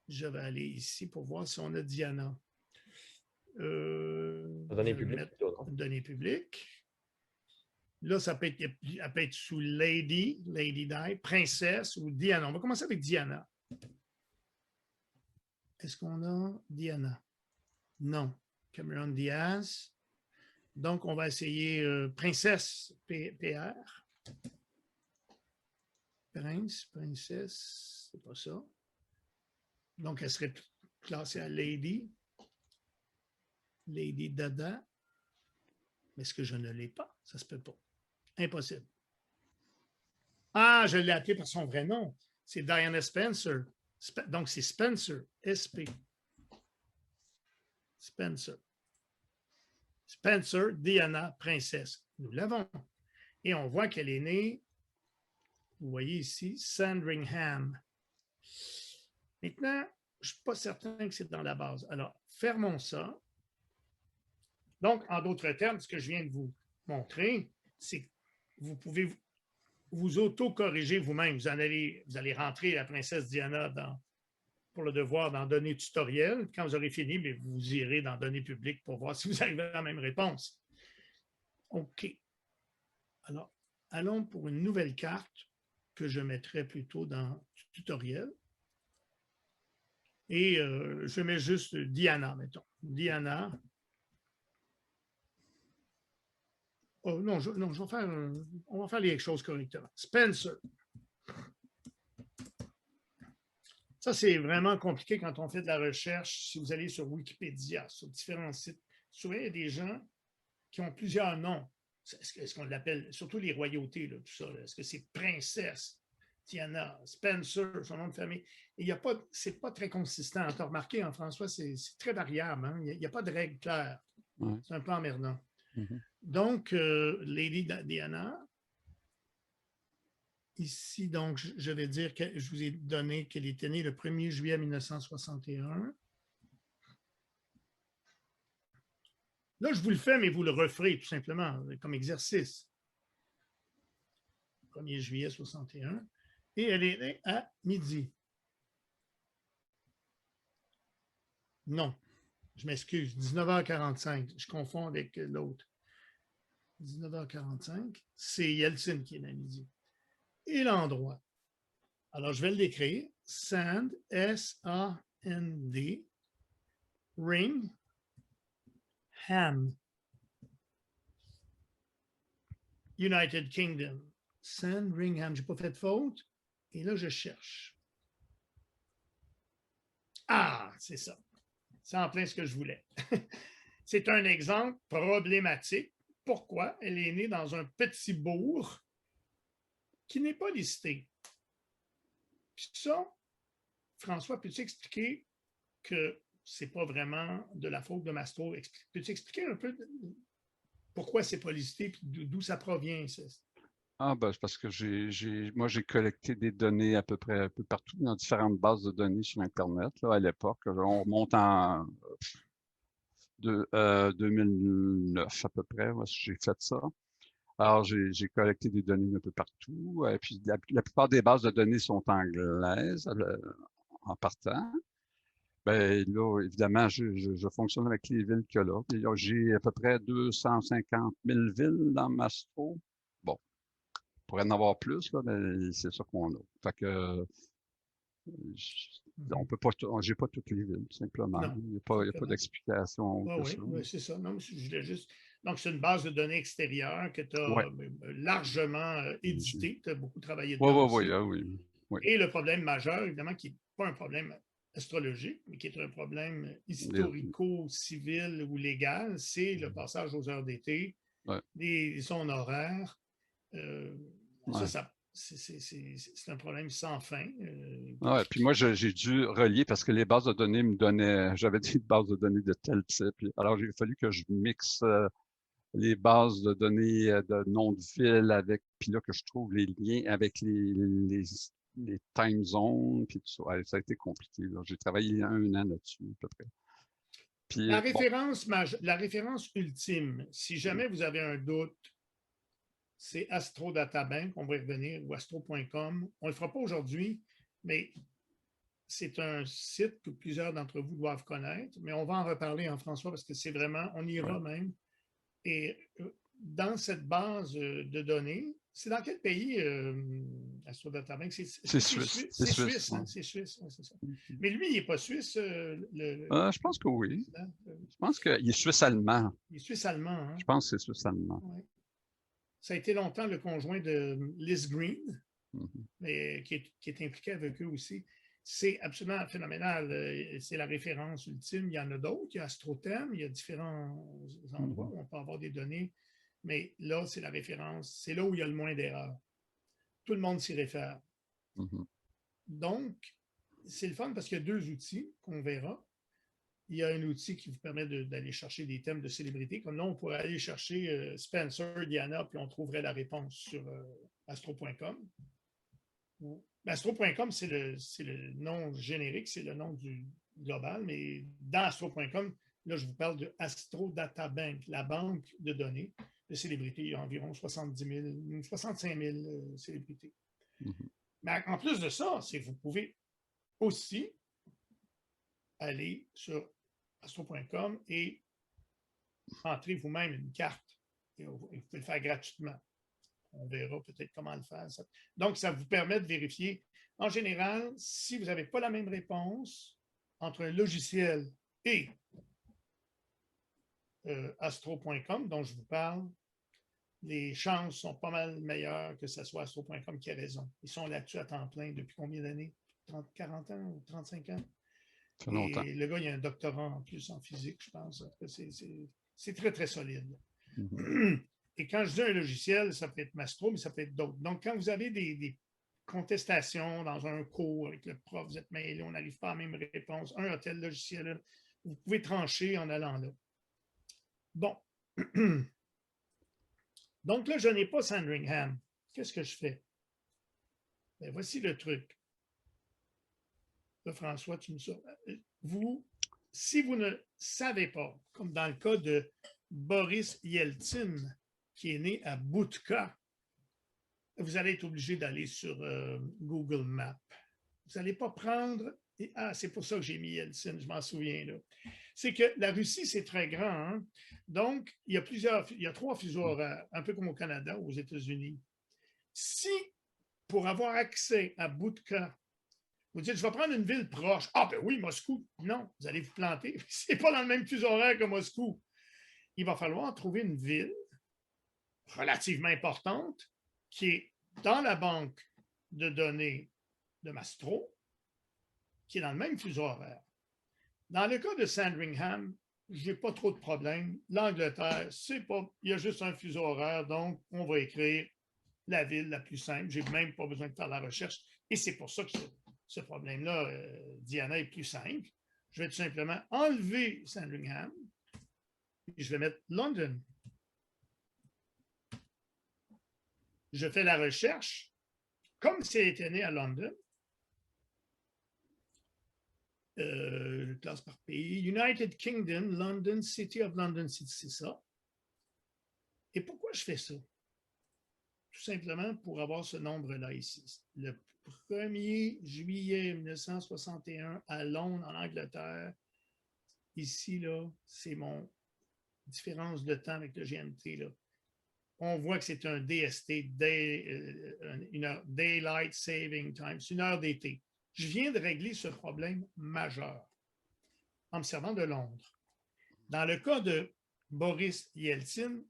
Je vais aller ici pour voir si on a Diana. Données publiques plutôt, non? Données publiques. Là, ça peut être sous Lady Di, princesse ou Diana. On va commencer avec Diana. Est-ce qu'on a Diana? Non. Cameron Diaz. Donc, on va essayer princesse PR. Princesse, c'est pas ça. Donc, elle serait classée à Lady. Lady Dada. Mais est-ce que je ne l'ai pas? Ça se peut pas. Impossible. Ah, je l'ai appelée par son vrai nom. C'est Diana Spencer. Donc, c'est Spencer. SP. Spencer. Spencer, Diana, princesse. Nous l'avons. Et on voit qu'elle est née, vous voyez ici, Sandringham. Maintenant, je ne suis pas certain que c'est dans la base. Alors, fermons ça. Donc, en d'autres termes, ce que je viens de vous montrer, c'est que vous pouvez vous auto-corriger vous-même. Vous allez rentrer la princesse Diana pour le devoir dans données tutoriels. Quand vous aurez fini, vous irez dans données publiques pour voir si vous arrivez à la même réponse. OK. Alors, allons pour une nouvelle carte que je mettrai plutôt dans tutoriel. Et je mets juste Diana, mettons. Diana. Oh, non, on va faire les choses correctement. Spencer. Ça, c'est vraiment compliqué quand on fait de la recherche. Si vous allez sur Wikipédia, sur différents sites, souvent, il y a des gens qui ont plusieurs noms. Est-ce qu'on l'appelle, surtout les royautés, là, tout ça. Est-ce que c'est princesse, Diana, Spencer, son nom de famille? Et c'est pas très consistant. Tu as remarqué, en François, c'est très variable. Hein? Il n'y a pas de règle claire. Ouais. C'est un peu emmerdant. Donc, Lady Diana, ici, donc, je vais dire que je vous ai donné qu'elle était née le 1er juillet 1961. Là, je vous le fais, mais vous le referez tout simplement comme exercice. 1er juillet 61. Et elle est née à midi. Non, je m'excuse, 19h45. Je confonds avec l'autre. 19h45, c'est Yeltsin qui est né à midi. Et l'endroit. Alors, je vais le décrire. Sand, S-A-N-D, Ring, Ham, United Kingdom. Sandringham, je n'ai pas fait de faute. Et là, je cherche. Ah, c'est ça. C'est en plein ce que je voulais. C'est un exemple problématique. Pourquoi? Elle est née dans un petit bourg qui n'est pas listé. Puis ça, François, peux-tu expliquer que ce n'est pas vraiment de la faute de Mastro? Peux-tu expliquer un peu pourquoi ce n'est pas listé et d'où ça provient? Ah, ben, c'est parce que moi, j'ai collecté des données à peu près un peu partout dans différentes bases de données sur Internet, là, à l'époque. On remonte en 2009 à peu près, moi, j'ai fait ça. Alors, j'ai collecté des données un peu partout. Et puis, la plupart des bases de données sont anglaises en partant. Ben là, évidemment, je fonctionne avec les villes qu'il y a là. Puis là, j'ai à peu près 250 000 villes dans Mastro. Bon, on pourrait en avoir plus, là, mais c'est ça qu'on a. Fait que on peut pas, j'ai pas toutes les villes, simplement. Non, Il n'y a pas d'explication que ça. Oui, c'est ça. Non, je voulais juste. Donc, c'est une base de données extérieure que tu Ouais. as largement éditée. Tu as beaucoup travaillé Oui, dedans oui, aussi. oui, oui, oui. Et le problème majeur, évidemment, qui n'est pas un problème astrologique, mais qui est un problème historico-civil ou légal, c'est le passage aux heures d'été, Ouais. les zones horaires. Ouais. C'est un problème sans fin. Ouais, puis moi, j'ai dû relier parce que les bases de données me donnaient, j'avais des bases de données de tel type. Alors, il a fallu que je mixe les bases de données de noms de villes avec, puis là, que je trouve les liens avec les time zones, puis tout ça. Ouais, ça a été compliqué, là. J'ai travaillé un an là-dessus, à peu près. Puis, La bon, référence ultime, si jamais vous avez un doute, c'est Astro Databank, on va y revenir, ou astro.com. On ne le fera pas aujourd'hui, mais c'est un site que plusieurs d'entre vous doivent connaître, mais on va en reparler en François parce que c'est vraiment, on ira même. Et dans cette base de données, c'est dans quel pays, Astro Databank? c'est Suisse. C'est Suisse, hein? C'est Suisse, c'est ça. Mais lui, il n'est pas suisse, je pense que oui. président. Je pense qu'il est suisse-allemand. Il est suisse-allemand, hein? Je pense que c'est suisse-allemand. Ouais. Ça a été longtemps le conjoint de Liz Green, mais qui est impliqué avec eux aussi. C'est absolument phénoménal. C'est la référence ultime. Il y en a d'autres. Il y a AstroThem, il y a différents endroits où on peut avoir des données. Mais là, c'est la référence. C'est là où il y a le moins d'erreurs. Tout le monde s'y réfère. Donc, c'est le fun parce qu'il y a deux outils qu'on verra. Il y a un outil qui vous permet d'aller chercher des thèmes de célébrités. Comme là, on pourrait aller chercher Spencer, Diana, puis on trouverait la réponse sur astro.com. Astro.com, c'est le nom générique, c'est le nom du global, mais dans astro.com, là, je vous parle de Astro Data Bank, la banque de données de célébrités. Il y a environ 65 000 célébrités. Mais en plus de ça, vous pouvez aussi aller sur astro.com et entrer vous-même une carte. Et vous pouvez le faire gratuitement. On verra peut-être comment le faire. Donc, ça vous permet de vérifier. En général, si vous n'avez pas la même réponse entre un logiciel et astro.com, dont je vous parle, les chances sont pas mal meilleures que ce soit astro.com qui a raison. Ils sont là-dessus à temps plein depuis combien d'années? 40 ans ou 35 ans? Ça fait longtemps. Et le gars, il a un doctorat en plus en physique, je pense. C'est très, très solide. Et quand je dis un logiciel, ça peut être Mastro, mais ça peut être d'autres. Donc, quand vous avez des contestations dans un cours avec le prof, vous êtes mêlé, on n'arrive pas à la même réponse, un a tel logiciel, vous pouvez trancher en allant là. Bon. Donc là, je n'ai pas Sandringham. Qu'est-ce que je fais? Ben, voici le truc. Là, François, tu me sors. Si vous ne savez pas, comme dans le cas de Boris Yeltsin, qui est né à Boutka, vous allez être obligé d'aller sur Google Maps. Vous n'allez pas prendre... c'est pour ça que j'ai mis Yeltsin, je m'en souviens. Là. C'est que la Russie, c'est très grand. Hein? Donc, il y a 3 fuseaux horaires, un peu comme au Canada ou aux États-Unis. Si, pour avoir accès à Boutka, vous dites, je vais prendre une ville proche. Ah, ben oui, Moscou. Non, vous allez vous planter. Ce n'est pas dans le même fuseau horaire que Moscou. Il va falloir trouver une ville relativement importante qui est dans la banque de données de Mastro, qui est dans le même fuseau horaire. Dans le cas de Sandringham, je n'ai pas trop de problèmes. L'Angleterre, il y a juste un fuseau horaire, donc on va écrire la ville la plus simple. Je n'ai même pas besoin de faire la recherche. Et c'est pour ça que ce problème-là, Diana, est plus simple. Je vais tout simplement enlever Sandringham et je vais mettre London. Je fais la recherche. Comme c'était né à London, je classe par pays. United Kingdom, London, City of London, c'est ça. Et pourquoi je fais ça? Tout simplement pour avoir ce nombre-là ici. Le 1er juillet 1961 à Londres, en Angleterre. Ici, là, c'est mon différence de temps avec le GMT. Là. On voit que c'est un DST, une heure, Daylight Saving Time, c'est une heure d'été. Je viens de régler ce problème majeur en me servant de Londres. Dans le cas de Boris Yeltsin,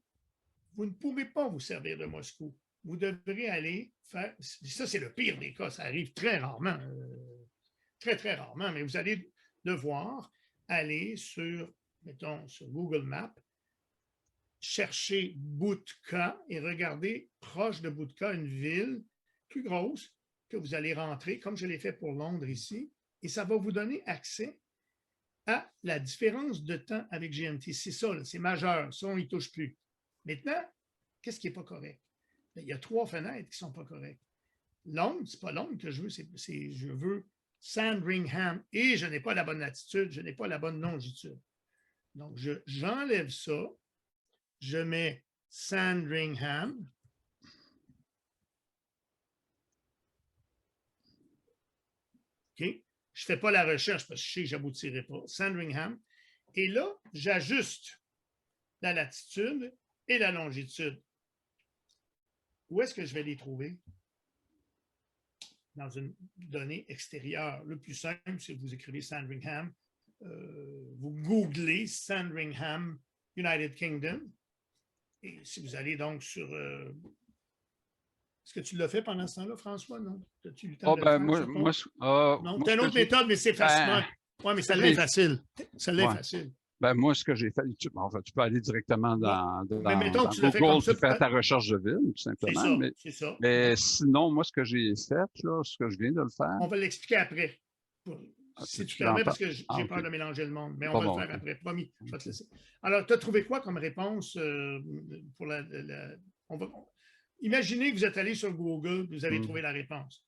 vous ne pourrez pas vous servir de Moscou. Vous devrez aller faire... Ça, c'est le pire des cas. Ça arrive très rarement. Très, très rarement. Mais vous allez devoir aller sur, mettons, sur Google Maps, chercher Boutka et regarder proche de Boutka une ville plus grosse que vous allez rentrer, comme je l'ai fait pour Londres ici, et ça va vous donner accès à la différence de temps avec GMT. C'est ça, c'est majeur. Ça, on n'y touche plus. Maintenant, qu'est-ce qui n'est pas correct? Il y a 3 fenêtres qui ne sont pas correctes. Londres, ce n'est pas Londres que je veux, je veux Sandringham et je n'ai pas la bonne latitude, je n'ai pas la bonne longitude. Donc, j'enlève ça. Je mets Sandringham. OK. Je ne fais pas la recherche parce que je sais que je n'aboutirai pas. Sandringham. Et là, j'ajuste la latitude et la longitude. Où est-ce que je vais les trouver? Dans une donnée extérieure. Le plus simple, c'est que vous écrivez Sandringham. Vous googlez Sandringham, United Kingdom. Et si vous allez donc sur... Est-ce que tu l'as fait pendant ce temps-là, François? Non? As-tu eu le temps de le faire? Non, tu as une autre méthode, mais c'est facile. Oui, mais celle-là est facile. Celle-là est facile. Ben, moi, ce que j'ai fait, tu peux aller directement dans mettons que tu Google et faire ta recherche de ville, tout simplement. C'est ça. Mais sinon, moi, ce que j'ai fait, là, ce que je viens de le faire... On va l'expliquer après. Si tu permets, parce que j'ai peur de mélanger le monde. Mais on va le faire après. Promis, je vais te laisser. Alors, tu as trouvé quoi comme réponse pour Imaginez que vous êtes allé sur Google, vous avez trouvé la réponse.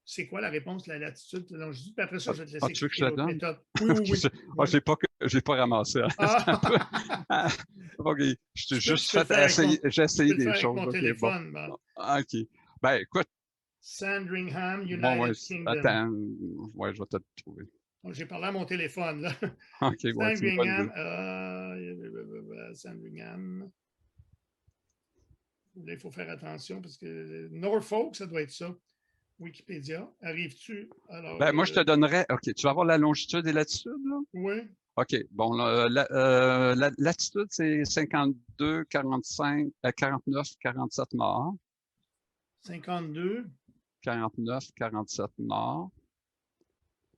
C'est quoi la réponse, la latitude, la longitude? Puis après ça, je vais te laisser expliquer l'autre méthode. Oui. J'ai pas ramassé. OK. J'ai essayé des choses. Mon téléphone. Bon. OK. Ben, écoute. Sandringham, United Kingdom. Attends, je vais te le trouver. J'ai parlé à mon téléphone, là. OK, Sandringham. Sandringham. Là, il faut faire attention parce que Norfolk, ça doit être ça. Wikipédia. Arrives-tu? Alors, moi, je te donnerais... OK, tu vas avoir la longitude et latitude, là? Oui. OK, bon, la latitude, c'est 52, 45, 49, 47 nord. 52. 49, 47 nord.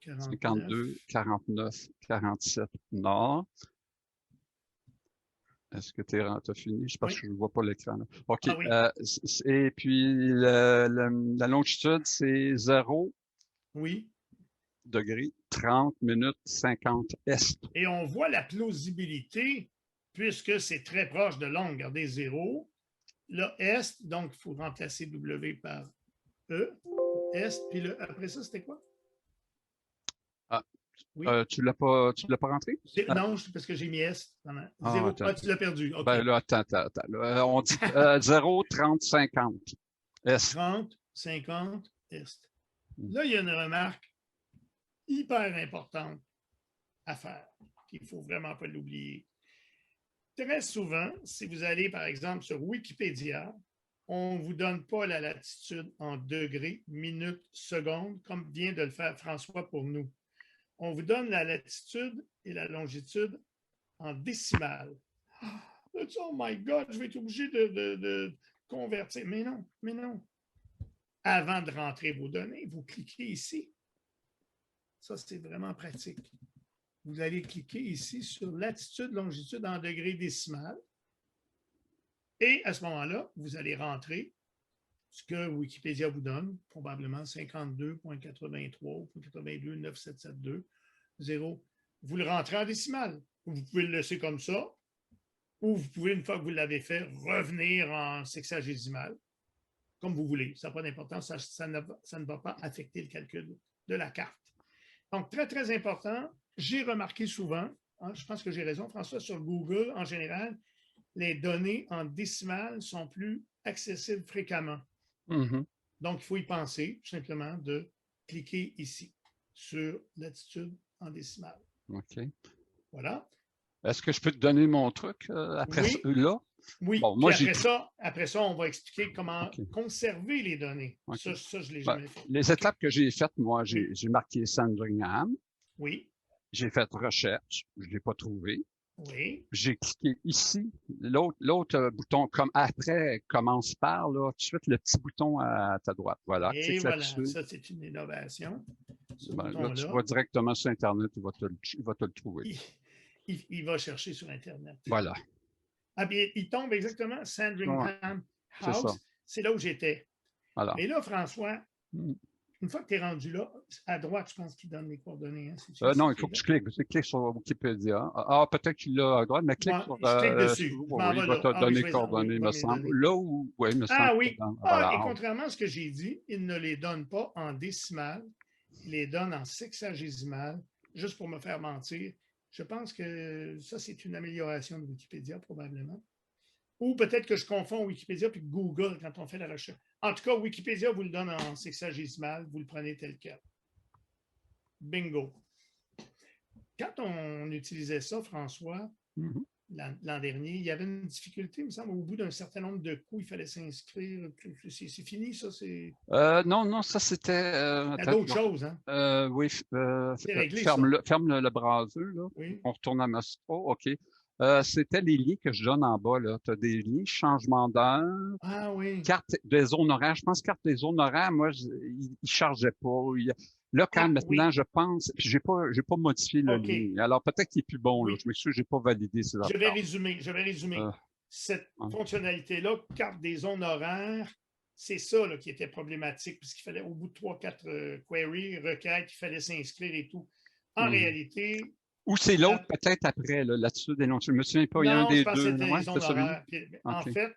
52, 49, 47 nord. Est-ce que tu as fini? Je pense que je ne vois pas l'écran. OK. Et puis, la longitude, c'est 0 degrés, 30 minutes, 50 est. Et on voit la plausibilité, puisque c'est très proche de Londres. Regardez, 0. Là, est, donc il faut remplacer W par E. Est, puis après ça, c'était quoi? Ah, Oui. tu l'as pas rentré? Non, parce que j'ai mis Est. Zéro. Ah, tu l'as perdu. OK. Ben là, attends. Là, on dit 0, 30, 50. Est. 30, 50, Est. Là, il y a une remarque hyper importante à faire, qu'il ne faut vraiment pas l'oublier. Très souvent, si vous allez, par exemple, sur Wikipédia, on ne vous donne pas la latitude en degrés, minutes, secondes, comme vient de le faire François pour nous. On vous donne la latitude et la longitude en décimales. Oh my God, je vais être obligé de convertir. Mais non. Avant de rentrer vos données, vous cliquez ici. Ça, c'est vraiment pratique. Vous allez cliquer ici sur latitude, longitude en degrés décimales. Et à ce moment-là, vous allez rentrer ce que Wikipédia vous donne, probablement 52.83 ou 82.9772, 0. Vous le rentrez en décimale. Vous pouvez le laisser comme ça, ou vous pouvez, une fois que vous l'avez fait, revenir en sexagésimal, comme vous voulez. Ça n'a pas d'importance, ça ne va pas affecter le calcul de la carte. Donc, très, très important. J'ai remarqué souvent, je pense que j'ai raison, François, sur Google, en général, les données en décimales sont plus accessibles fréquemment. Mm-hmm. Donc, il faut y penser, tout simplement, de cliquer ici, sur latitude en décimale. OK. Voilà. Est-ce que je peux te donner mon truc après oui. là? Oui, bon, moi, après ça, on va expliquer comment conserver les données. Okay. Ça, je ne l'ai jamais fait. Les étapes que j'ai faites, moi, j'ai marqué Sandringham. Oui. J'ai fait recherche, je ne l'ai pas trouvé. Oui. J'ai cliqué ici. L'autre bouton, comme après, commence par, là, tout de suite, le petit bouton à ta droite. Voilà. Et voilà, ça, c'est une innovation. Là, tu vas directement sur Internet, il va te le trouver. Il va chercher sur Internet. Voilà. Ah bien, il tombe exactement Sandringham House. C'est là où j'étais. Voilà. Mais là, François, une fois que tu es rendu là, à droite, je pense qu'il donne les coordonnées. Hein, non, il faut que tu cliques. Tu cliques sur Wikipédia. Ah, peut-être qu'il l'a à droite, mais clique sur... Je clique dessus. il va te donner les coordonnées, me semble. Là où... Oui, me semble. Oui. Et contrairement à ce que j'ai dit, il ne les donne pas en décimales. Il les donne en sexagésimales, juste pour me faire mentir. Je pense que ça, c'est une amélioration de Wikipédia, probablement. Ou peut-être que je confonds Wikipédia puis Google quand on fait la recherche. En tout cas, Wikipédia vous le donne en sexagésimal, vous le prenez tel quel. Bingo. Quand on utilisait ça, François, l'an dernier, il y avait une difficulté, il me semble, au bout d'un certain nombre de coups, il fallait s'inscrire. C'est fini, ça? Non, ça c'était... il y a d'autres choses, hein? Oui, ferme le browser, là. Oui. On retourne à Mastro, OK. C'était les liens que je donne en bas, là. Tu as des liens, changement d'heure. Ah oui. Carte des zones horaires. Je pense que carte des zones horaires, moi, il ne chargeait pas. Là, maintenant, je pense, puis j'ai pas modifié le lien. Alors, peut-être qu'il est plus bon, là. Je m'excuse, j'ai pas validé ces affaires. Je vais résumer. Cette fonctionnalité-là, carte des zones horaires, c'est ça là, qui était problématique, parce qu'il fallait, au bout de 3-4 queries, requêtes, il fallait s'inscrire et tout. En réalité... Ou c'est l'autre, peut-être après, là-dessus, des noms. Je me souviens pas, il y a un des deux. En fait,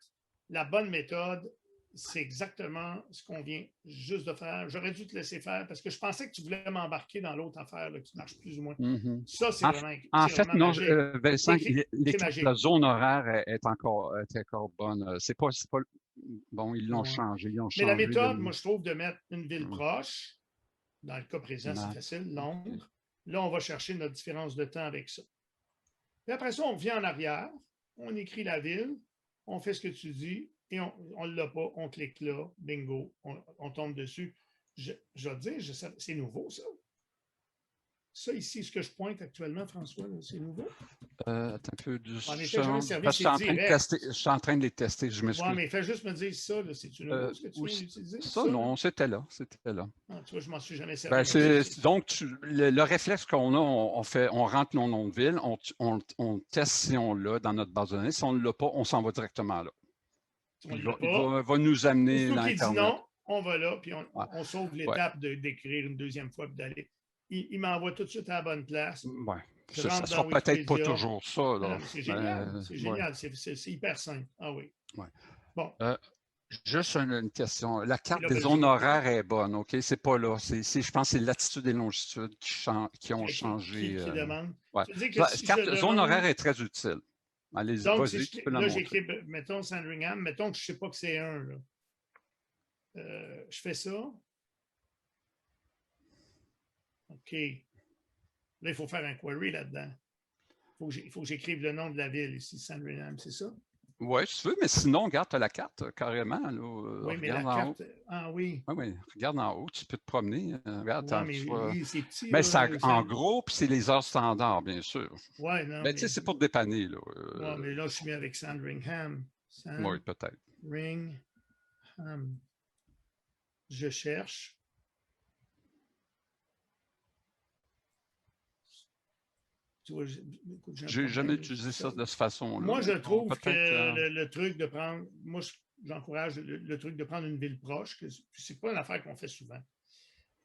la bonne méthode, c'est exactement ce qu'on vient juste de faire. J'aurais dû te laisser faire parce que je pensais que tu voulais m'embarquer dans l'autre affaire là, qui marche plus ou moins. Ça, c'est vraiment. En fait, non, Vincent, la zone horaire est encore bonne. C'est pas. Bon, ils l'ont changé. Mais la méthode, moi, je trouve de mettre une ville proche. Dans le cas présent, c'est facile, Londres. Là, on va chercher notre différence de temps avec ça. Puis après ça, on revient en arrière, on écrit la ville, on fait ce que tu dis, et on ne l'a pas, on clique là, bingo, on tombe dessus. Je vais te dire, c'est nouveau, ça. Ça ici, ce que je pointe actuellement, François, c'est nouveau. Attends un peu. Je suis en train de les tester. Je m'excuse. Oui, mais fais juste me dire ça, c'est nouveau ce que tu viens d'utiliser. Ça, non, c'était là. Ah, tu vois, je m'en suis jamais servi. Donc, le réflexe qu'on a, on rentre nos noms de ville, on teste si on l'a dans notre base de données. Si on ne l'a pas, on s'en va directement là. Il va nous amener dans Internet. Dit non, on va là, puis on sauve l'étape d'écrire une deuxième fois et d'aller. Il m'envoie tout de suite à la bonne place. Ouais. Ça ne sera peut-être pas toujours ça. C'est génial. C'est génial. C'est hyper simple. Ah oui. Ouais. Bon. Juste une question. La Et carte la des zones Belgique. horaires est bonne, OK? C'est pas là. Je pense que c'est latitude et longitude qui ont Qui changé. demande. Ouais. Ça veut dire que si je Zone horaire demande. est très utile. Allez-y, Donc, si vas-y, tu peux la là, montrer. j'écris, mettons Sandringham, mettons que je ne sais pas que c'est un. Là. Je fais ça. OK. Là, il faut faire un query là-dedans. Il faut que j'écrive le nom de la ville ici, Sandringham, c'est ça? Oui, si tu veux, mais sinon, regarde, tu as la carte carrément. Là, Oui, mais la regarde en haut. carte. Ah oui. Oui, oui, regarde en haut, tu peux te promener. Regarde, Oui, mais c'est petit. mais Là, c'est en gros, puis c'est les heures standards, bien sûr. Oui, non, Mais tu sais, c'est pour te dépanner. Là. Ouais, mais là, je suis mis avec Sandringham. Oui, peut-être. Sandringham. Je cherche. Tu vois, écoute, j'ai un J'ai jamais problème. utilisé ça de cette façon-là. Moi, je trouve que peut-être. le truc de prendre. Moi, j'encourage le truc de prendre une ville proche, que c'est pas une affaire qu'on fait souvent.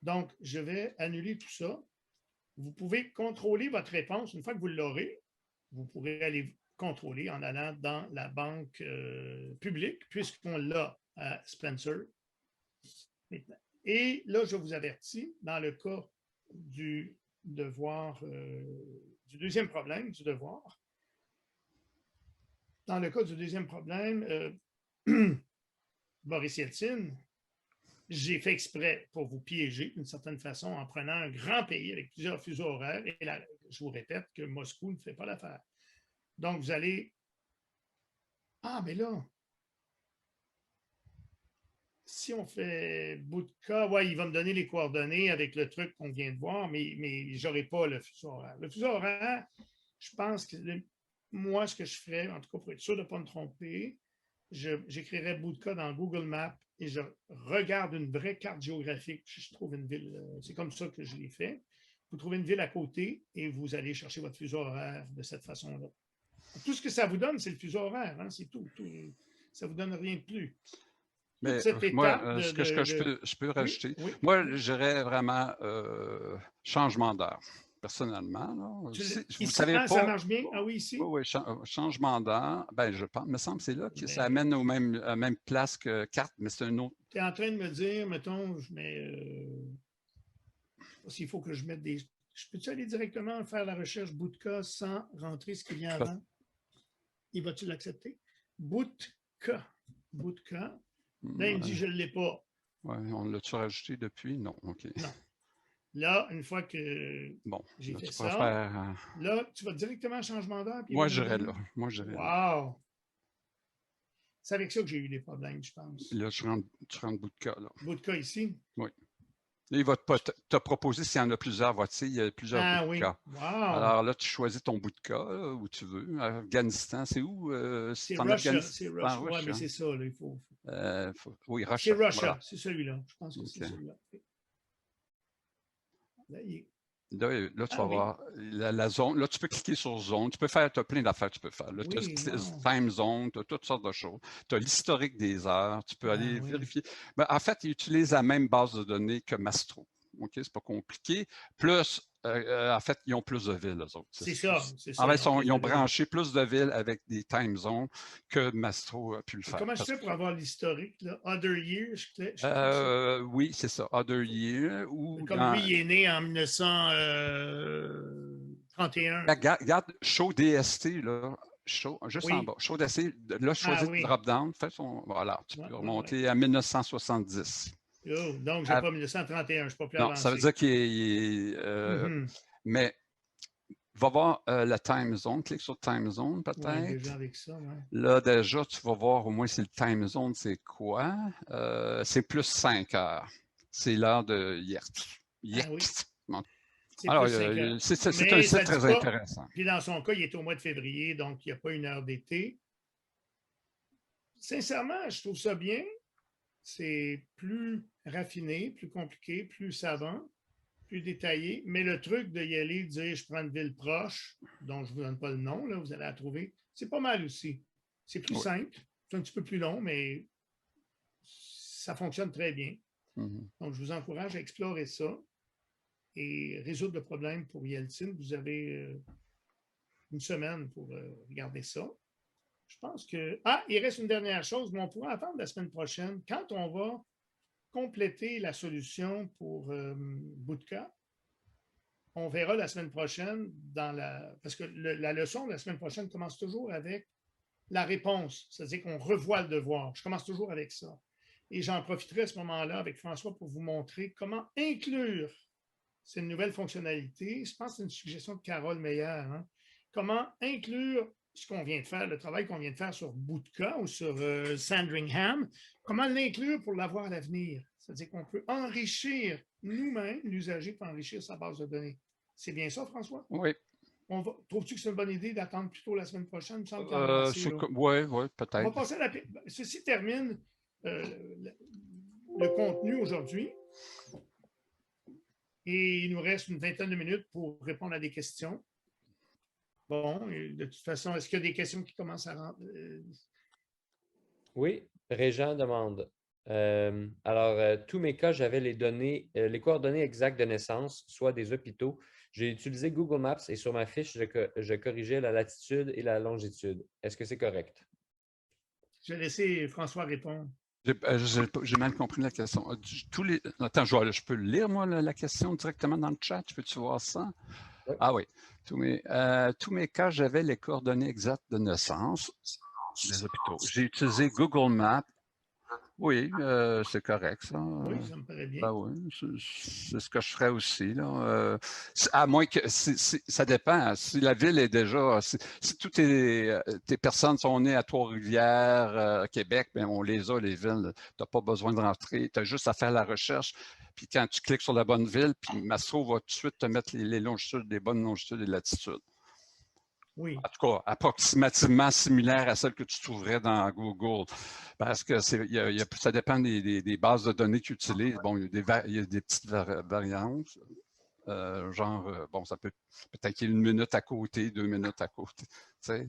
Donc, je vais annuler tout ça. Vous pouvez contrôler votre réponse. Une fois que vous l'aurez, vous pourrez aller contrôler en allant dans la banque publique, puisqu'on l'a à Spencer. Et là, je vous avertis, dans le cas du devoir, du deuxième problème, du devoir, dans le cas du deuxième problème, Boris Yeltsin, j'ai fait exprès pour vous piéger d'une certaine façon en prenant un grand pays avec plusieurs fuseaux horaires. Et là, je vous répète que Moscou ne fait pas l'affaire. Donc, vous allez. Ah, mais là, si on fait Boudka, ouais, il va me donner les coordonnées avec le truc qu'on vient de voir, mais je n'aurai pas le fuseau horaire. Le fuseau horaire, je pense que moi, ce que je ferais, en tout cas pour être sûr de ne pas me tromper, j'écrirais Boudka dans Google Maps et je regarde une vraie carte géographique. Je trouve une ville, c'est comme ça que je l'ai fait. Vous trouvez une ville à côté et vous allez chercher votre fuseau horaire de cette façon-là. Tout ce que ça vous donne, c'est le fuseau horaire, hein, c'est tout. Ça ne vous donne rien de plus. Mais cette moi, étape ce que je peux rajouter, oui. moi, j'irais vraiment changement d'heure, personnellement. Là. Vous savez pas. Ça marche bien? Ah oui, ici? Oui, changement d'heure. Ben, je pense, il me semble que c'est là que ça Mais, amène à la même place que carte, mais c'est un autre. Tu es en train de me dire, mettons, je mets. S'il faut que je mette des. Je peux-tu aller directement faire la recherche Boudka sans rentrer ce qui vient avant? Il va-tu l'accepter? Boudka. Là, il me dit, je ne l'ai pas. Oui, on l'a-tu rajouté depuis? Non, OK. Non. Là, une fois que j'ai fait ça, là, tu vas directement à changement d'heure. Moi, j'irais là. Wow! C'est avec ça que j'ai eu des problèmes, je pense. Là, tu rentres Boudka, là. Boudka ici? Oui. Là, il va te proposer s'il y en a plusieurs, il y a plusieurs Boudka. Oui. Wow. Alors là, tu choisis ton Boudka, où tu veux. Afghanistan, c'est où? C'est Russia. C'est Russia. Oui, mais c'est ça, là, il faut. Oui, Russia. C'est Russia, voilà. C'est celui-là. Je pense que c'est celui-là. Là, tu vas voir la zone. Là, tu peux cliquer sur zone. Tu as plein d'affaires que tu peux faire. Là, tu as time zone, tu as toutes sortes de choses. Tu as l'historique des heures. Tu peux aller vérifier. Ben, en fait, ils utilisent la même base de données que Mastro. OK, c'est pas compliqué. Plus, en fait, ils ont plus de villes, eux autres. C'est ça. En fait, ils ont branché plus de villes avec des time zones que Mastro a pu le faire. Comment je fais pour avoir l'historique, là? Other Year? Oui, c'est ça. Other Year. Comme lui, il est né en 1931. Regarde, Show DST, là. Juste en bas. Show DST, là, choisis le drop-down. Voilà, tu peux remonter à 1970. Oh, donc, je n'ai pas 1931, je ne suis pas plus avancé. Non, ça veut dire qu'il est... Mais, va voir la time zone. Clique sur time zone, peut-être. Oui, déjà avec ça, Là, déjà, tu vas voir au moins si le time zone, c'est quoi. C'est plus 5 heures. C'est l'heure de Yert. Alors, c'est un site très intéressant. Puis dans son cas, il est au mois de février, donc il n'y a pas une heure d'été. Sincèrement, je trouve ça bien. C'est plus raffiné, plus compliqué, plus savant, plus détaillé. Mais le truc de y aller, de dire je prends une ville proche, dont je ne vous donne pas le nom, là, vous allez la trouver, c'est pas mal aussi. C'est plus simple, c'est un petit peu plus long, mais ça fonctionne très bien. Donc, je vous encourage à explorer ça et résoudre le problème pour Yeltsin. Vous avez une semaine pour regarder ça. Je pense que... Ah, il reste une dernière chose, mais on pourra attendre la semaine prochaine. Quand on va compléter la solution pour Bootcamp, on verra la semaine prochaine parce que la leçon de la semaine prochaine commence toujours avec la réponse, c'est-à-dire qu'on revoit le devoir. Je commence toujours avec ça. Et j'en profiterai à ce moment-là avec François pour vous montrer comment inclure ces nouvelles fonctionnalités. Je pense que c'est une suggestion de Carole Meyer. Hein? Comment inclure ce qu'on vient de faire, le travail qu'on vient de faire sur Bootcamp ou sur Sandringham, comment l'inclure pour l'avoir à l'avenir? C'est-à-dire qu'on peut enrichir nous-mêmes, l'usager peut enrichir sa base de données. C'est bien ça, François? Oui. Trouves-tu que c'est une bonne idée d'attendre plutôt la semaine prochaine? Il me semble Oui, peut-être. On va passer à Ceci termine le contenu aujourd'hui. Et il nous reste une vingtaine de minutes pour répondre à des questions. Bon, de toute façon, est-ce qu'il y a des questions qui commencent à rentrer? Oui, Régent demande. Tous mes cas, j'avais les coordonnées exactes de naissance, soit des hôpitaux. J'ai utilisé Google Maps et sur ma fiche, je corrigeais la latitude et la longitude. Est-ce que c'est correct? Je vais laisser François répondre. J'ai mal compris la question. Attends, je peux lire, moi, la question directement dans le chat. Peux-tu voir ça? Oui. Ah oui. Tous mes cas, j'avais les coordonnées exactes de naissance des hôpitaux. J'ai utilisé Google Maps. Oui, c'est correct, ça. Oui, ça me paraît bien. Ben oui, c'est ce que je ferais aussi. Là. À moins que ça dépend. Si la ville est déjà. Si toutes tes personnes sont nées à Trois-Rivières, Québec, bien, on les a, les villes. Tu n'as pas besoin de rentrer. Tu as juste à faire la recherche. Puis quand tu cliques sur la bonne ville, puis Mastro va tout de suite te mettre les longitudes, les bonnes longitudes et latitudes. Oui. En tout cas, approximativement similaire à celle que tu trouverais dans Google. Parce que ça dépend des bases de données qu'ils utilisent. Bon, il y a des petites variantes. Bon, ça peut-être qu'il y a 1 minute à côté, 2 minutes à côté. Tu sais,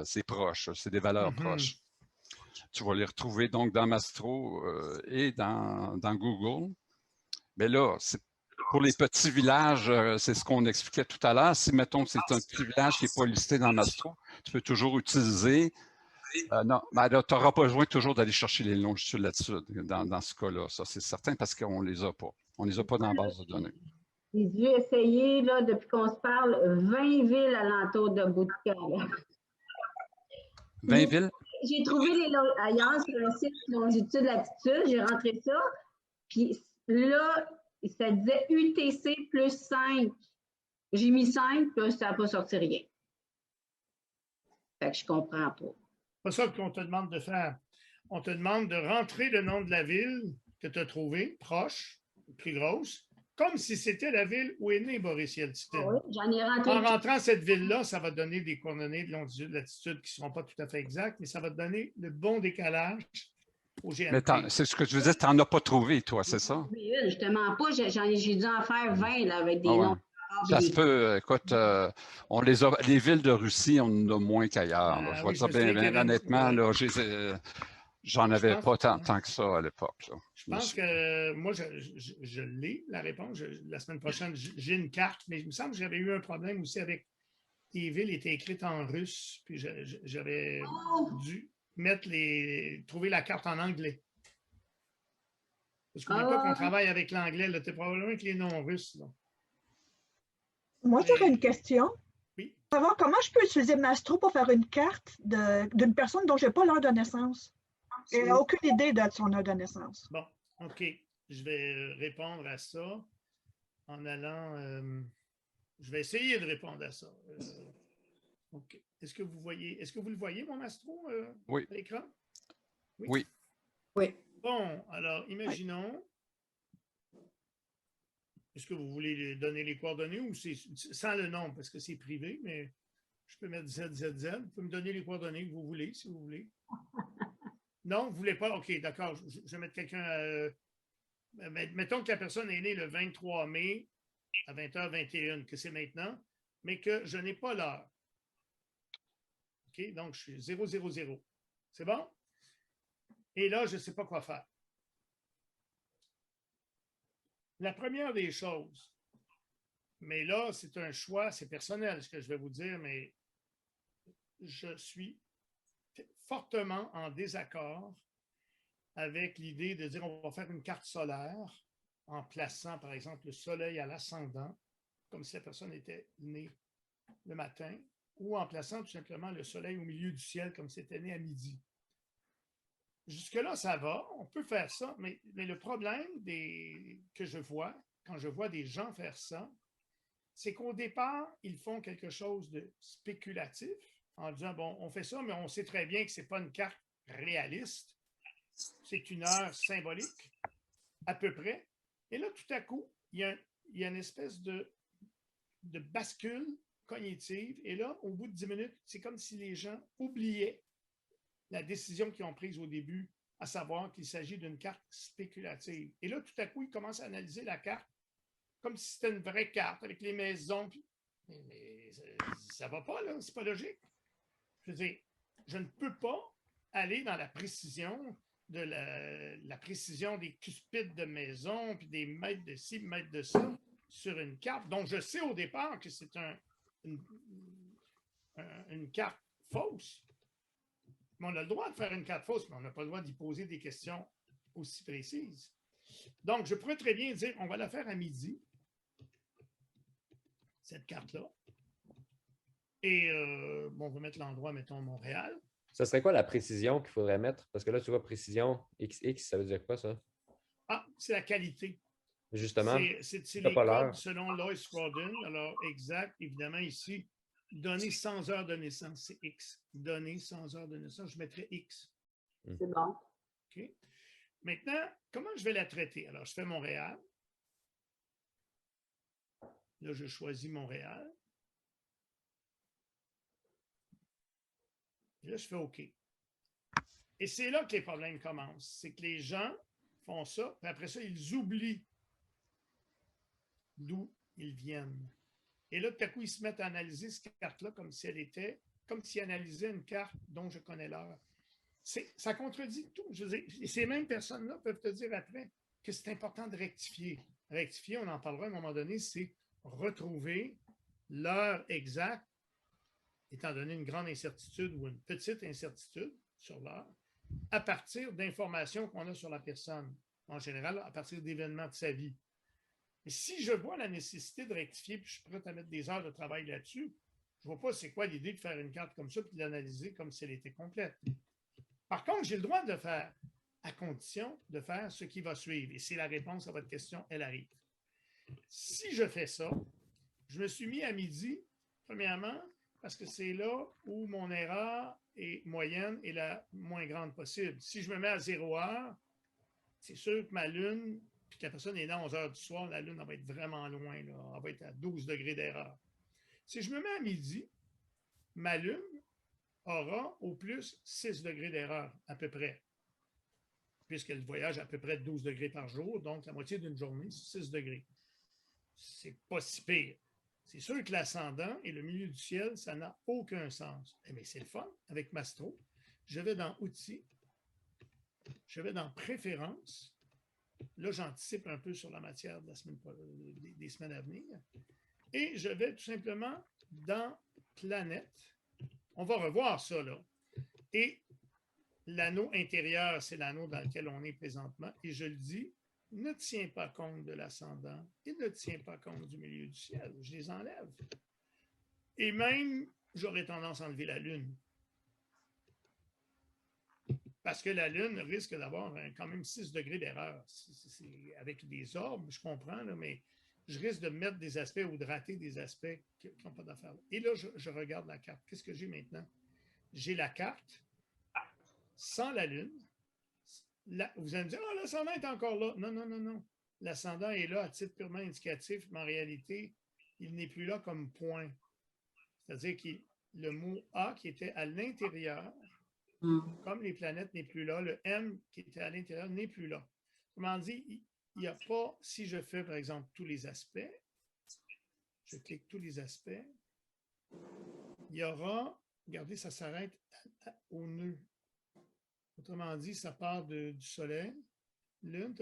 c'est proche, c'est des valeurs proches. Tu vas les retrouver donc dans Mastro et dans Google. Mais là, pour les petits villages, c'est ce qu'on expliquait tout à l'heure. Si, mettons, c'est un petit village qui n'est pas listé dans Mastro, tu peux toujours utiliser. Non, mais tu n'auras pas besoin toujours d'aller chercher les longitudes là-dessus, dans ce cas-là. Ça, c'est certain parce qu'on ne les a pas. On ne les a pas dans la base de données. J'ai dû essayer, là, depuis qu'on se parle, 20 villes alentour de Bootcamp. 20 villes? J'ai trouvé ailleurs sur le site longitude, latitude, j'ai rentré ça. Puis là, ça disait UTC plus 5. J'ai mis 5, puis ça n'a pas sorti rien. Fait que je comprends pas. C'est pas ça qu'on te demande de faire. On te demande de rentrer le nom de la ville que tu as trouvée, proche, plus grosse, comme si c'était la ville où est né Boris Yeltsin. Oui, j'en ai rentré. En rentrant cette ville-là, ça va te donner des coordonnées de longitude, de latitude qui ne seront pas tout à fait exactes, mais ça va te donner le bon décalage au GMT. Mais c'est ce que je veux dire, tu n'en as pas trouvé, toi, c'est ça? Oui, justement pas. J'ai dû en faire 20 là, avec des noms. Ça se peut, écoute, les villes de Russie, on en a moins qu'ailleurs. Je vais te dire bien honnêtement, là, j'en avais pas tant que ça à l'époque. Je pense que moi, je l'ai, la réponse. La semaine prochaine, j'ai une carte, mais il me semble que j'avais eu un problème aussi avec les villes étaient écrites en russe, puis j'avais dû trouver la carte en anglais. Parce qu'on pas qu'on travaille avec l'anglais, tu es probablement avec les noms russes. Là. Moi, j'aurais une question. Oui. Savoir comment je peux utiliser Mastro pour faire une carte d'une personne dont je n'ai pas l'heure de naissance. Elle n'a aucune idée de son heure de naissance. Bon, OK. Je vais répondre à ça en allant... je vais essayer de répondre à ça. OK. Est-ce que vous le voyez, mon Mastro, oui. à l'écran? Oui. Oui. Bon, alors, imaginons... Est-ce que vous voulez donner les coordonnées ou c'est sans le nom, parce que c'est privé, mais je peux mettre ZZZ. Vous pouvez me donner les coordonnées que vous voulez, si vous voulez. Non, vous ne voulez pas? OK, d'accord. Je vais mettre quelqu'un... mettons que la personne est née le 23 mai à 20h21, que c'est maintenant, mais que je n'ai pas l'heure. OK, donc je suis 000. C'est bon? Et là, je ne sais pas quoi faire. La première des choses, mais là, c'est un choix, c'est personnel ce que je vais vous dire, mais je suis fortement en désaccord avec l'idée de dire on va faire une carte solaire en plaçant, par exemple, le soleil à l'ascendant, comme si la personne était née le matin, ou en plaçant tout simplement le soleil au milieu du ciel, comme si c'était né à midi. Jusque-là, ça va, on peut faire ça, mais le problème que je vois, quand je vois des gens faire ça, c'est qu'au départ, ils font quelque chose de spéculatif en disant, bon, on fait ça, mais on sait très bien que ce n'est pas une carte réaliste, c'est une heure symbolique, à peu près. Et là, tout à coup, il y a une espèce de bascule cognitive, et là, au bout de 10 minutes, c'est comme si les gens oubliaient la décision qu'ils ont prise au début, à savoir qu'il s'agit d'une carte spéculative. Et là, tout à coup, ils commencent à analyser la carte comme si c'était une vraie carte avec les maisons. Mais ça ne va pas, là, c'est pas logique. Je veux dire, je ne peux pas aller dans la précision de la précision des cuspides de maison, puis des mètres de ci, mètres de ça, sur une carte dont je sais au départ que c'est une carte fausse. Mais on a le droit de faire une carte fausse, mais on n'a pas le droit d'y poser des questions aussi précises. Donc, je pourrais très bien dire, on va la faire à midi, cette carte-là. Et bon, on va mettre l'endroit, mettons, Montréal. Ça serait quoi la précision qu'il faudrait mettre? Parce que là, tu vois, précision XX, ça veut dire quoi, ça? Ah, c'est la qualité. Justement, c'est les codes selon Lois Rawdon. Alors, exact, évidemment, ici, donner 100 heures de naissance, c'est X. Donner 100 heures de naissance, je mettrais X. C'est bon. OK. Maintenant, comment je vais la traiter? Alors, je fais Montréal. Là, je choisis Montréal. Et là, je fais OK. Et c'est là que les problèmes commencent. C'est que les gens font ça, puis après ça, ils oublient d'où ils viennent. Et là, tout à coup, ils se mettent à analyser cette carte-là comme si elle était, comme s'ils analysaient une carte dont je connais l'heure. Ça contredit tout. Je veux dire, ces mêmes personnes-là peuvent te dire après que c'est important de rectifier. Rectifier, on en parlera à un moment donné, c'est retrouver l'heure exacte, étant donné une grande incertitude ou une petite incertitude sur l'heure, à partir d'informations qu'on a sur la personne, en général, à partir d'événements de sa vie. Mais si je vois la nécessité de rectifier, puis je suis prêt à mettre des heures de travail là-dessus, je ne vois pas c'est quoi l'idée de faire une carte comme ça, puis de l'analyser comme si elle était complète. Par contre, j'ai le droit de le faire, à condition de faire ce qui va suivre. Et c'est la réponse à votre question, elle arrive. Si je fais ça, je me suis mis à midi, premièrement, parce que c'est là où mon erreur est moyenne et la moins grande possible. Si je me mets à 0 heure, c'est sûr que ma lune, puis que la personne est là à 11 heures du soir, la lune elle va être vraiment loin, là. Elle va être à 12 degrés d'erreur. Si je me mets à midi, ma lune aura au plus 6 degrés d'erreur, à peu près, puisqu'elle voyage à peu près 12 degrés par jour, donc la moitié d'une journée, c'est 6 degrés. C'est pas si pire. C'est sûr que l'ascendant et le milieu du ciel, ça n'a aucun sens. Mais c'est le fun avec Mastro. Je vais dans Outils, je vais dans Préférences. Là, j'anticipe un peu sur la matière de la semaine, des semaines à venir. Et je vais tout simplement dans Planète. On va revoir ça, là. Et l'anneau intérieur, c'est l'anneau dans lequel on est présentement. Et je le dis, ne tient pas compte de l'ascendant et ne tient pas compte du milieu du ciel. Je les enlève. Et même, j'aurais tendance à enlever la Lune. Parce que la Lune risque d'avoir quand même 6 degrés d'erreur. Avec des orbes, je comprends, là, mais je risque de mettre des aspects ou de rater des aspects qui n'ont pas d'affaire. Et là, je regarde la carte. Qu'est-ce que j'ai maintenant? J'ai la carte sans la Lune. Vous allez me dire, oh, l'ascendant est encore là. Non, non, non, non. L'ascendant est là à titre purement indicatif, mais en réalité, il n'est plus là comme point. C'est-à-dire que le mot A qui était à l'intérieur, comme les planètes n'est plus là, le M qui était à l'intérieur n'est plus là. Autrement dit, il n'y a pas, si je fais par exemple tous les aspects, je clique tous les aspects, il y aura, regardez, ça s'arrête au nœud. Autrement dit, ça part du Soleil, Lune,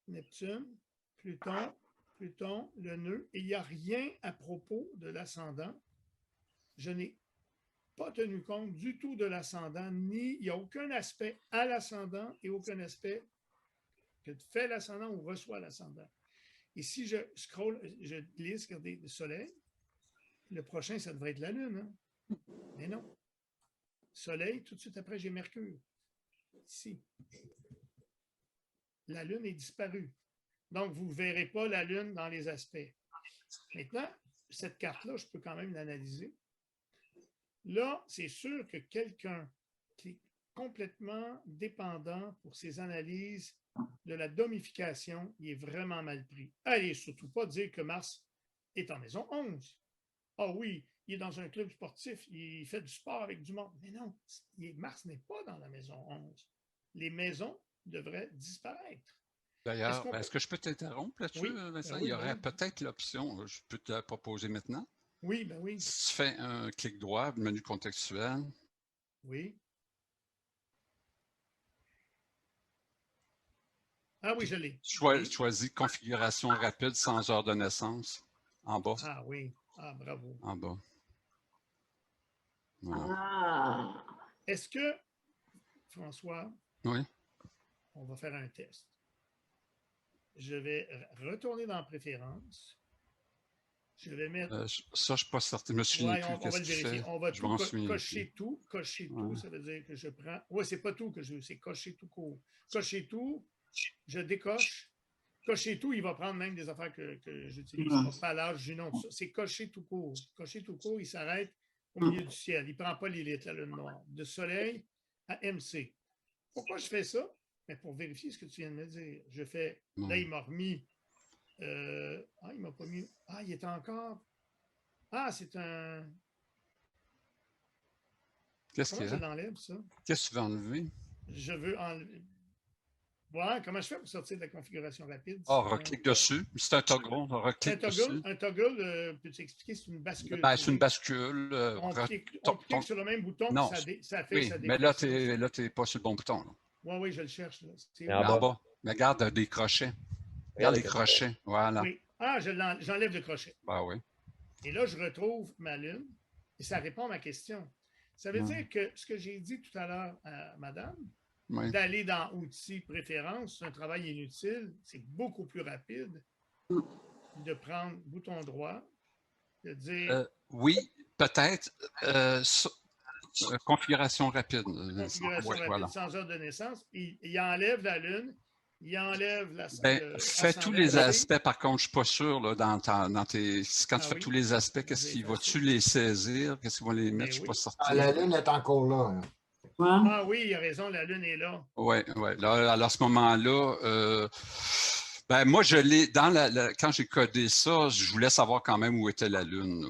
Neptune, Pluton, le nœud, et il n'y a rien à propos de l'ascendant. Je n'ai pas tenu compte du tout de l'ascendant, il n'y a aucun aspect à l'ascendant et aucun aspect que fait l'ascendant ou reçoit l'ascendant. Et si je scroll, je glisse, regardez, le soleil, le prochain, ça devrait être la Lune. Hein? Mais non. Soleil, tout de suite après, j'ai Mercure. Ici. La Lune est disparue. Donc, vous ne verrez pas la Lune dans les aspects. Maintenant, cette carte-là, je peux quand même l'analyser. Là, c'est sûr que quelqu'un qui est complètement dépendant pour ses analyses de la domification, il est vraiment mal pris. Allez, surtout pas dire que Mars est en maison 11. Ah oui, il est dans un club sportif, il fait du sport avec du monde. Mais non, Mars n'est pas dans la maison 11. Les maisons devraient disparaître. D'ailleurs, est-ce que je peux t'interrompre là-dessus, oui, Vincent? oui, il y aurait peut-être l'option, je peux te la proposer maintenant. Oui, ben oui. Si tu fais un clic droit, menu contextuel. Oui. Ah oui, je l'ai. Choisis configuration rapide sans heure de naissance. En bas. Ah oui. Ah, bravo. En bas. Voilà. Ah! Est-ce que, François, oui. On va faire un test. Je vais retourner dans Préférences. Je vais mettre... ça, je ne suis pas certain. Je me souviens plus. On va le vérifier. On va tout cocher tout. Cocher tout, ça veut dire que je prends... Oui, c'est pas tout que je veux, c'est cocher tout court. Cocher tout, je décoche. Cocher tout, il va prendre même des affaires que j'utilise. Pas l'âge, Junon, tout ça. C'est cocher tout court. Cocher tout court, il s'arrête au milieu du ciel. Il ne prend pas l'élite, la lune noire. De soleil à MC. Pourquoi je fais ça? Mais pour vérifier ce que tu viens de me dire, je fais... Là, il m'a remis... il m'a pas mis... Ah, il est encore... Ah, c'est un... Comment je l'enlève, ça? Qu'est-ce que tu veux enlever? Je veux enlever... Voilà, comment je fais pour sortir de la configuration rapide? Ah, reclique dessus. C'est un toggle. Reclique dessus. Un toggle, peux-tu expliquer? C'est une bascule. Ben, c'est une bascule. On clique sur le même bouton, non, ça fait oui, ça mais là, tu n'es pas sur le bon bouton. Oui, je le cherche. Là. En bas. Mais regarde des crochets. Regarde les crochets. Voilà. Oui. Ah, j'enlève le crochet. Ben oui. Et là, je retrouve ma lune et ça répond à ma question. Ça veut dire que ce que j'ai dit tout à l'heure à madame, d'aller dans outils préférences, c'est un travail inutile, c'est beaucoup plus rapide de prendre bouton droit, de dire... oui, peut-être. Configuration rapide. Configuration rapide sans heure de naissance. Il enlève la lune, il enlève la... fais tous les aspects, par contre, je ne suis pas sûr, là, dans tes... Quand tu fais tous les aspects, qu'est-ce qu'il va-tu les saisir? Qu'est-ce qu'il va les mettre? Je ne suis pas certain. Ah, la lune est encore là. Ah oui, il a raison, la lune est là. Oui. Alors, à ce moment-là, moi, je l'ai, quand j'ai codé ça, je voulais savoir quand même où était la Lune.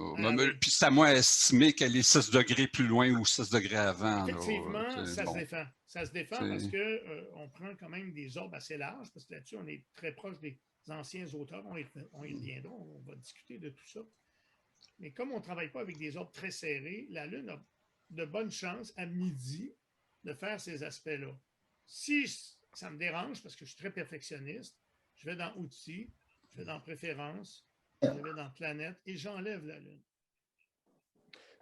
Puis c'est à moi estimer qu'elle est 6 degrés plus loin ou 6 degrés avant. Effectivement, ça se défend. Ça se défend parce qu'on prend quand même des orbes assez larges, parce que là-dessus, on est très proche des anciens auteurs. On y reviendra, on va discuter de tout ça. Mais comme on ne travaille pas avec des orbes très serrés, la Lune a de bonnes chances à midi de faire ces aspects-là. Si ça me dérange, parce que je suis très perfectionniste, je vais dans Outils, je vais dans Préférences, je vais dans Planète et j'enlève la Lune.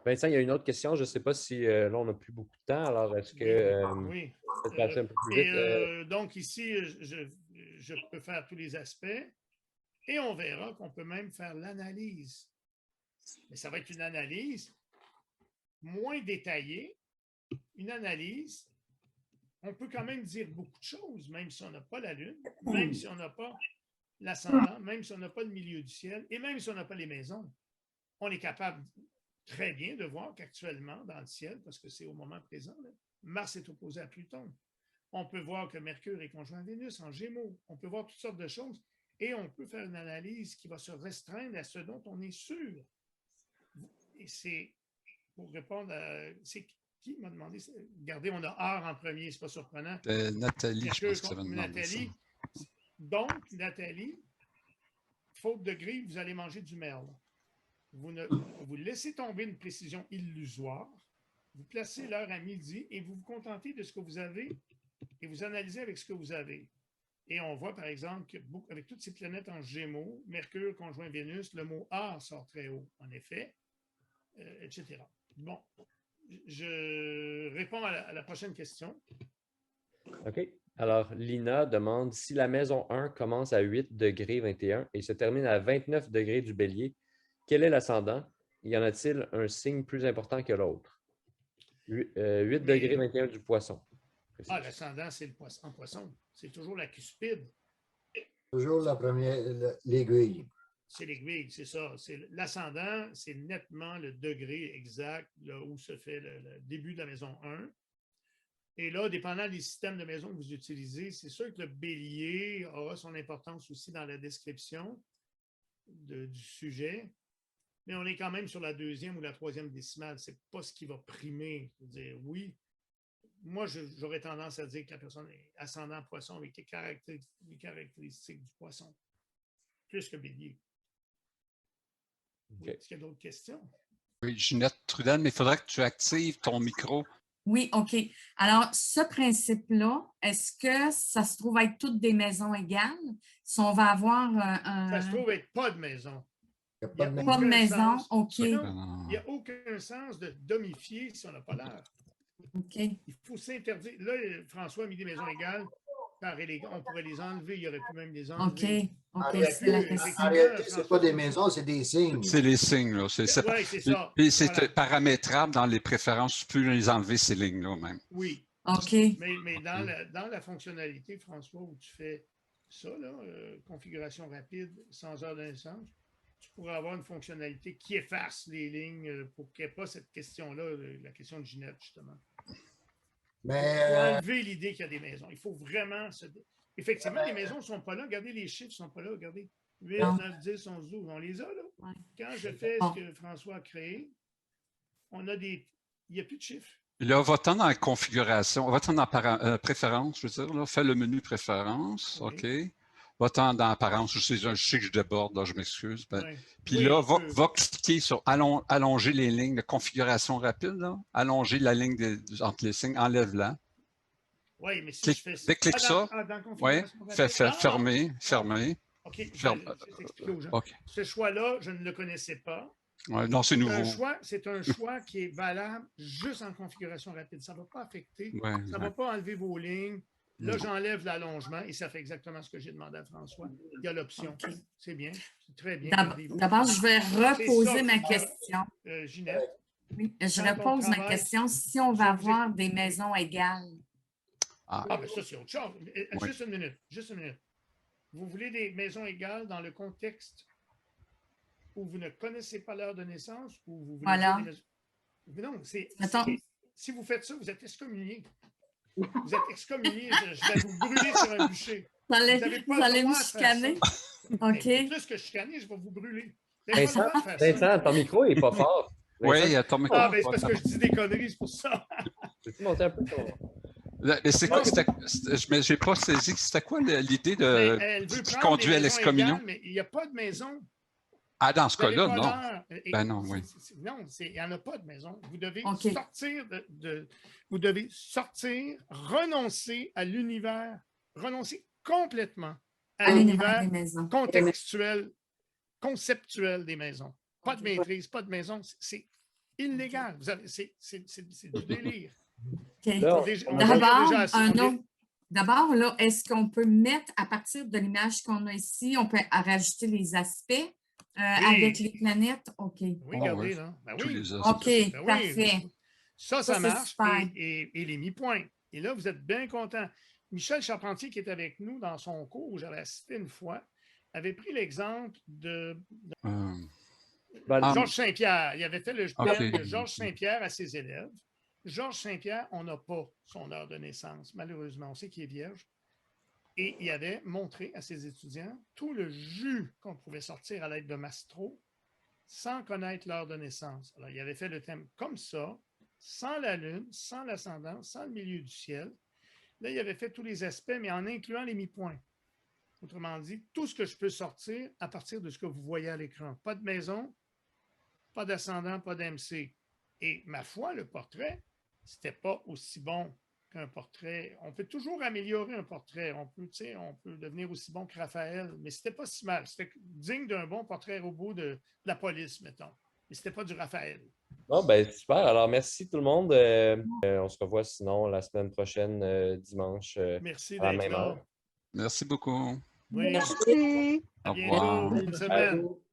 Vincent, il y a une autre question. Je ne sais pas si là, on n'a plus beaucoup de temps. Alors, est-ce que... oui. Passer un peu plus vite, donc, ici, je peux faire tous les aspects et on verra qu'on peut même faire l'analyse. Mais ça va être une analyse moins détaillée, une analyse. On peut quand même dire beaucoup de choses, même si on n'a pas la Lune, même si on n'a pas l'ascendant, même si on n'a pas le milieu du ciel, et même si on n'a pas les maisons. On est capable très bien de voir qu'actuellement, dans le ciel, parce que c'est au moment présent, là, Mars est opposé à Pluton. On peut voir que Mercure est conjoint à Vénus en Gémeaux. On peut voir toutes sortes de choses. Et on peut faire une analyse qui va se restreindre à ce dont on est sûr. Et c'est pour répondre à... Qui m'a demandé ça? Regardez, on a Art en premier, c'est pas surprenant. Nathalie, je pense que ça va demander Nathalie. Ça. Donc, Nathalie, faute de grille, vous allez manger du merle. Vous laissez tomber une précision illusoire, vous placez l'heure à midi et vous vous contentez de ce que vous avez et vous analysez avec ce que vous avez. Et on voit, par exemple, qu'avec toutes ces planètes en Gémeaux, Mercure conjoint Vénus, le mot art sort très haut, en effet, etc. Bon. je réponds à la prochaine question. OK. Alors, Lina demande si la maison 1 commence à 8 degrés 21 et se termine à 29 degrés du bélier, quel est l'ascendant? Y en a-t-il un signe plus important que l'autre? 8 degrés 21 du poisson. Ah, l'ascendant, c'est le poisson. En poisson, c'est toujours la cuspide. Toujours la première, l'aiguille. C'est l'aiguille, c'est ça. L'ascendant, c'est nettement le degré exact là, où se fait le début de la maison 1. Et là, dépendant des systèmes de maison que vous utilisez, c'est sûr que le bélier aura son importance aussi dans la description du sujet, mais on est quand même sur la 2e ou la 3e décimale. Ce n'est pas ce qui va primer. Dire, oui, moi, j'aurais tendance à dire que la personne est ascendant poisson avec les caractéristiques du poisson, plus que bélier. Okay. Est-ce qu'il y a d'autres questions? Oui, Ginette Trudel, mais il faudrait que tu actives ton micro. Oui, OK. Alors, ce principe-là, est-ce que ça se trouve être toutes des maisons égales? Si on va avoir un... Ça se trouve être pas de maison. Il n'y a pas de maison, OK. Il n'y a aucun sens de domifier si on n'a pas l'air. OK. Il faut s'interdire. Là, François a mis des maisons égales. On pourrait les enlever. Il y aurait pu même les enlever. OK. C'est la question. En réalité, ce n'est pas des maisons, c'est des signes. C'est les signes. Oui, c'est ça. Et c'est voilà. Paramétrable dans les préférences. Tu peux les enlever, ces lignes-là même. Oui. OK. Mais dans la fonctionnalité, François, où tu fais ça, là, configuration rapide, sans heure de naissance, tu pourrais avoir une fonctionnalité qui efface les lignes pour qu'il n'y ait pas cette question-là, la question de Ginette, justement. Mais il faut enlever l'idée qu'il y a des maisons. Il faut vraiment effectivement, les maisons ne sont pas là. Regardez, les chiffres ne sont pas là. Regardez. 8, 9, 10, 11, 12. On les a, là. Ouais. Quand je fais ce que François a créé, on a il n'y a plus de chiffres. Là, va-t'en dans la configuration, va-t'en dans préférence, je veux dire, là. Fais le menu préférence, oui. OK. Va-t'en dans apparence, je sais que je déborde, là, je m'excuse. Ben, oui. Puis là, va cliquer sur allonger les lignes de configuration rapide, là. Allonger la ligne entre les signes, enlève-la. Oui, mais si je fais ça. Clique ça. Oui, fermer. OK, je vais t'expliquer aux gens. Okay. Ce choix-là, je ne le connaissais pas. Ouais, non, c'est nouveau. C'est un choix qui est valable juste en configuration rapide. Ça ne va pas affecter, ça ne va pas enlever vos lignes. Là, j'enlève l'allongement et ça fait exactement ce que j'ai demandé à François. Il y a l'option. Okay. C'est bien, c'est très bien. D'abord, je vais reposer ma question. Ginette. Oui, je repose ma question. Si on va avoir des maisons égales. Ben ça, c'est autre chose. Juste une minute. Vous voulez des maisons égales dans le contexte où vous ne connaissez pas l'heure de naissance ou vous voulez des maisons... Non, si vous faites ça, vous êtes excommunié. Vous êtes excommunié. Je vais vous brûler sur un bûcher. Vous allez me chicaner. OK. Plus que chicaner, je vais vous brûler. Vincent, ton micro n'est pas fort. Oui, ton micro. C'est parce que je dis des conneries, c'est pour ça. Peux-tu monter un peu ton... Mais c'est quoi, mais j'ai pas saisi, c'était quoi l'idée qui conduit à l'excommunion? Mais il n'y a pas de maison. Ah, dans ce cas-là, non. Ben non, oui. Non, il n'y en a pas de maison. Vous devez sortir vous devez sortir, renoncer à l'univers, renoncer complètement à l'univers contextuel, conceptuel des maisons. Pas de maîtrise, pas de maison. C'est illégal. C'est du délire. Okay. D'abord, là, est-ce qu'on peut mettre, à partir de l'image qu'on a ici, on peut rajouter les aspects avec les planètes? OK. Oui, regardez, là. Ben oui. OK, parfait. Ça marche. Et les mi-points. Et là, vous êtes bien contents. Michel Charpentier, qui est avec nous dans son cours, où j'avais assisté une fois, avait pris l'exemple de Georges Saint-Pierre. Il avait fait le thème de Georges Saint-Pierre à ses élèves. Georges Saint-Pierre, on n'a pas son heure de naissance, malheureusement. On sait qu'il est vierge. Et il avait montré à ses étudiants tout le jus qu'on pouvait sortir à l'aide de Mastro sans connaître l'heure de naissance. Alors, il avait fait le thème comme ça, sans la lune, sans l'ascendant, sans le milieu du ciel. Là, il avait fait tous les aspects, mais en incluant les mi-points. Autrement dit, tout ce que je peux sortir à partir de ce que vous voyez à l'écran. Pas de maison, pas d'ascendant, pas d'MC. Et ma foi, le portrait, c'était pas aussi bon qu'un portrait. On peut toujours améliorer un portrait. On peut devenir aussi bon que Raphaël, mais c'était pas si mal. C'était digne d'un bon portrait robot de la police, mettons. Mais c'était pas du Raphaël. Bon, ben super. Alors, merci tout le monde. On se revoit sinon la semaine prochaine, dimanche, Merci à la d'être même là. heure. Merci beaucoup. Oui. Merci. À Au bientôt. revoir. Bonne semaine. Allô.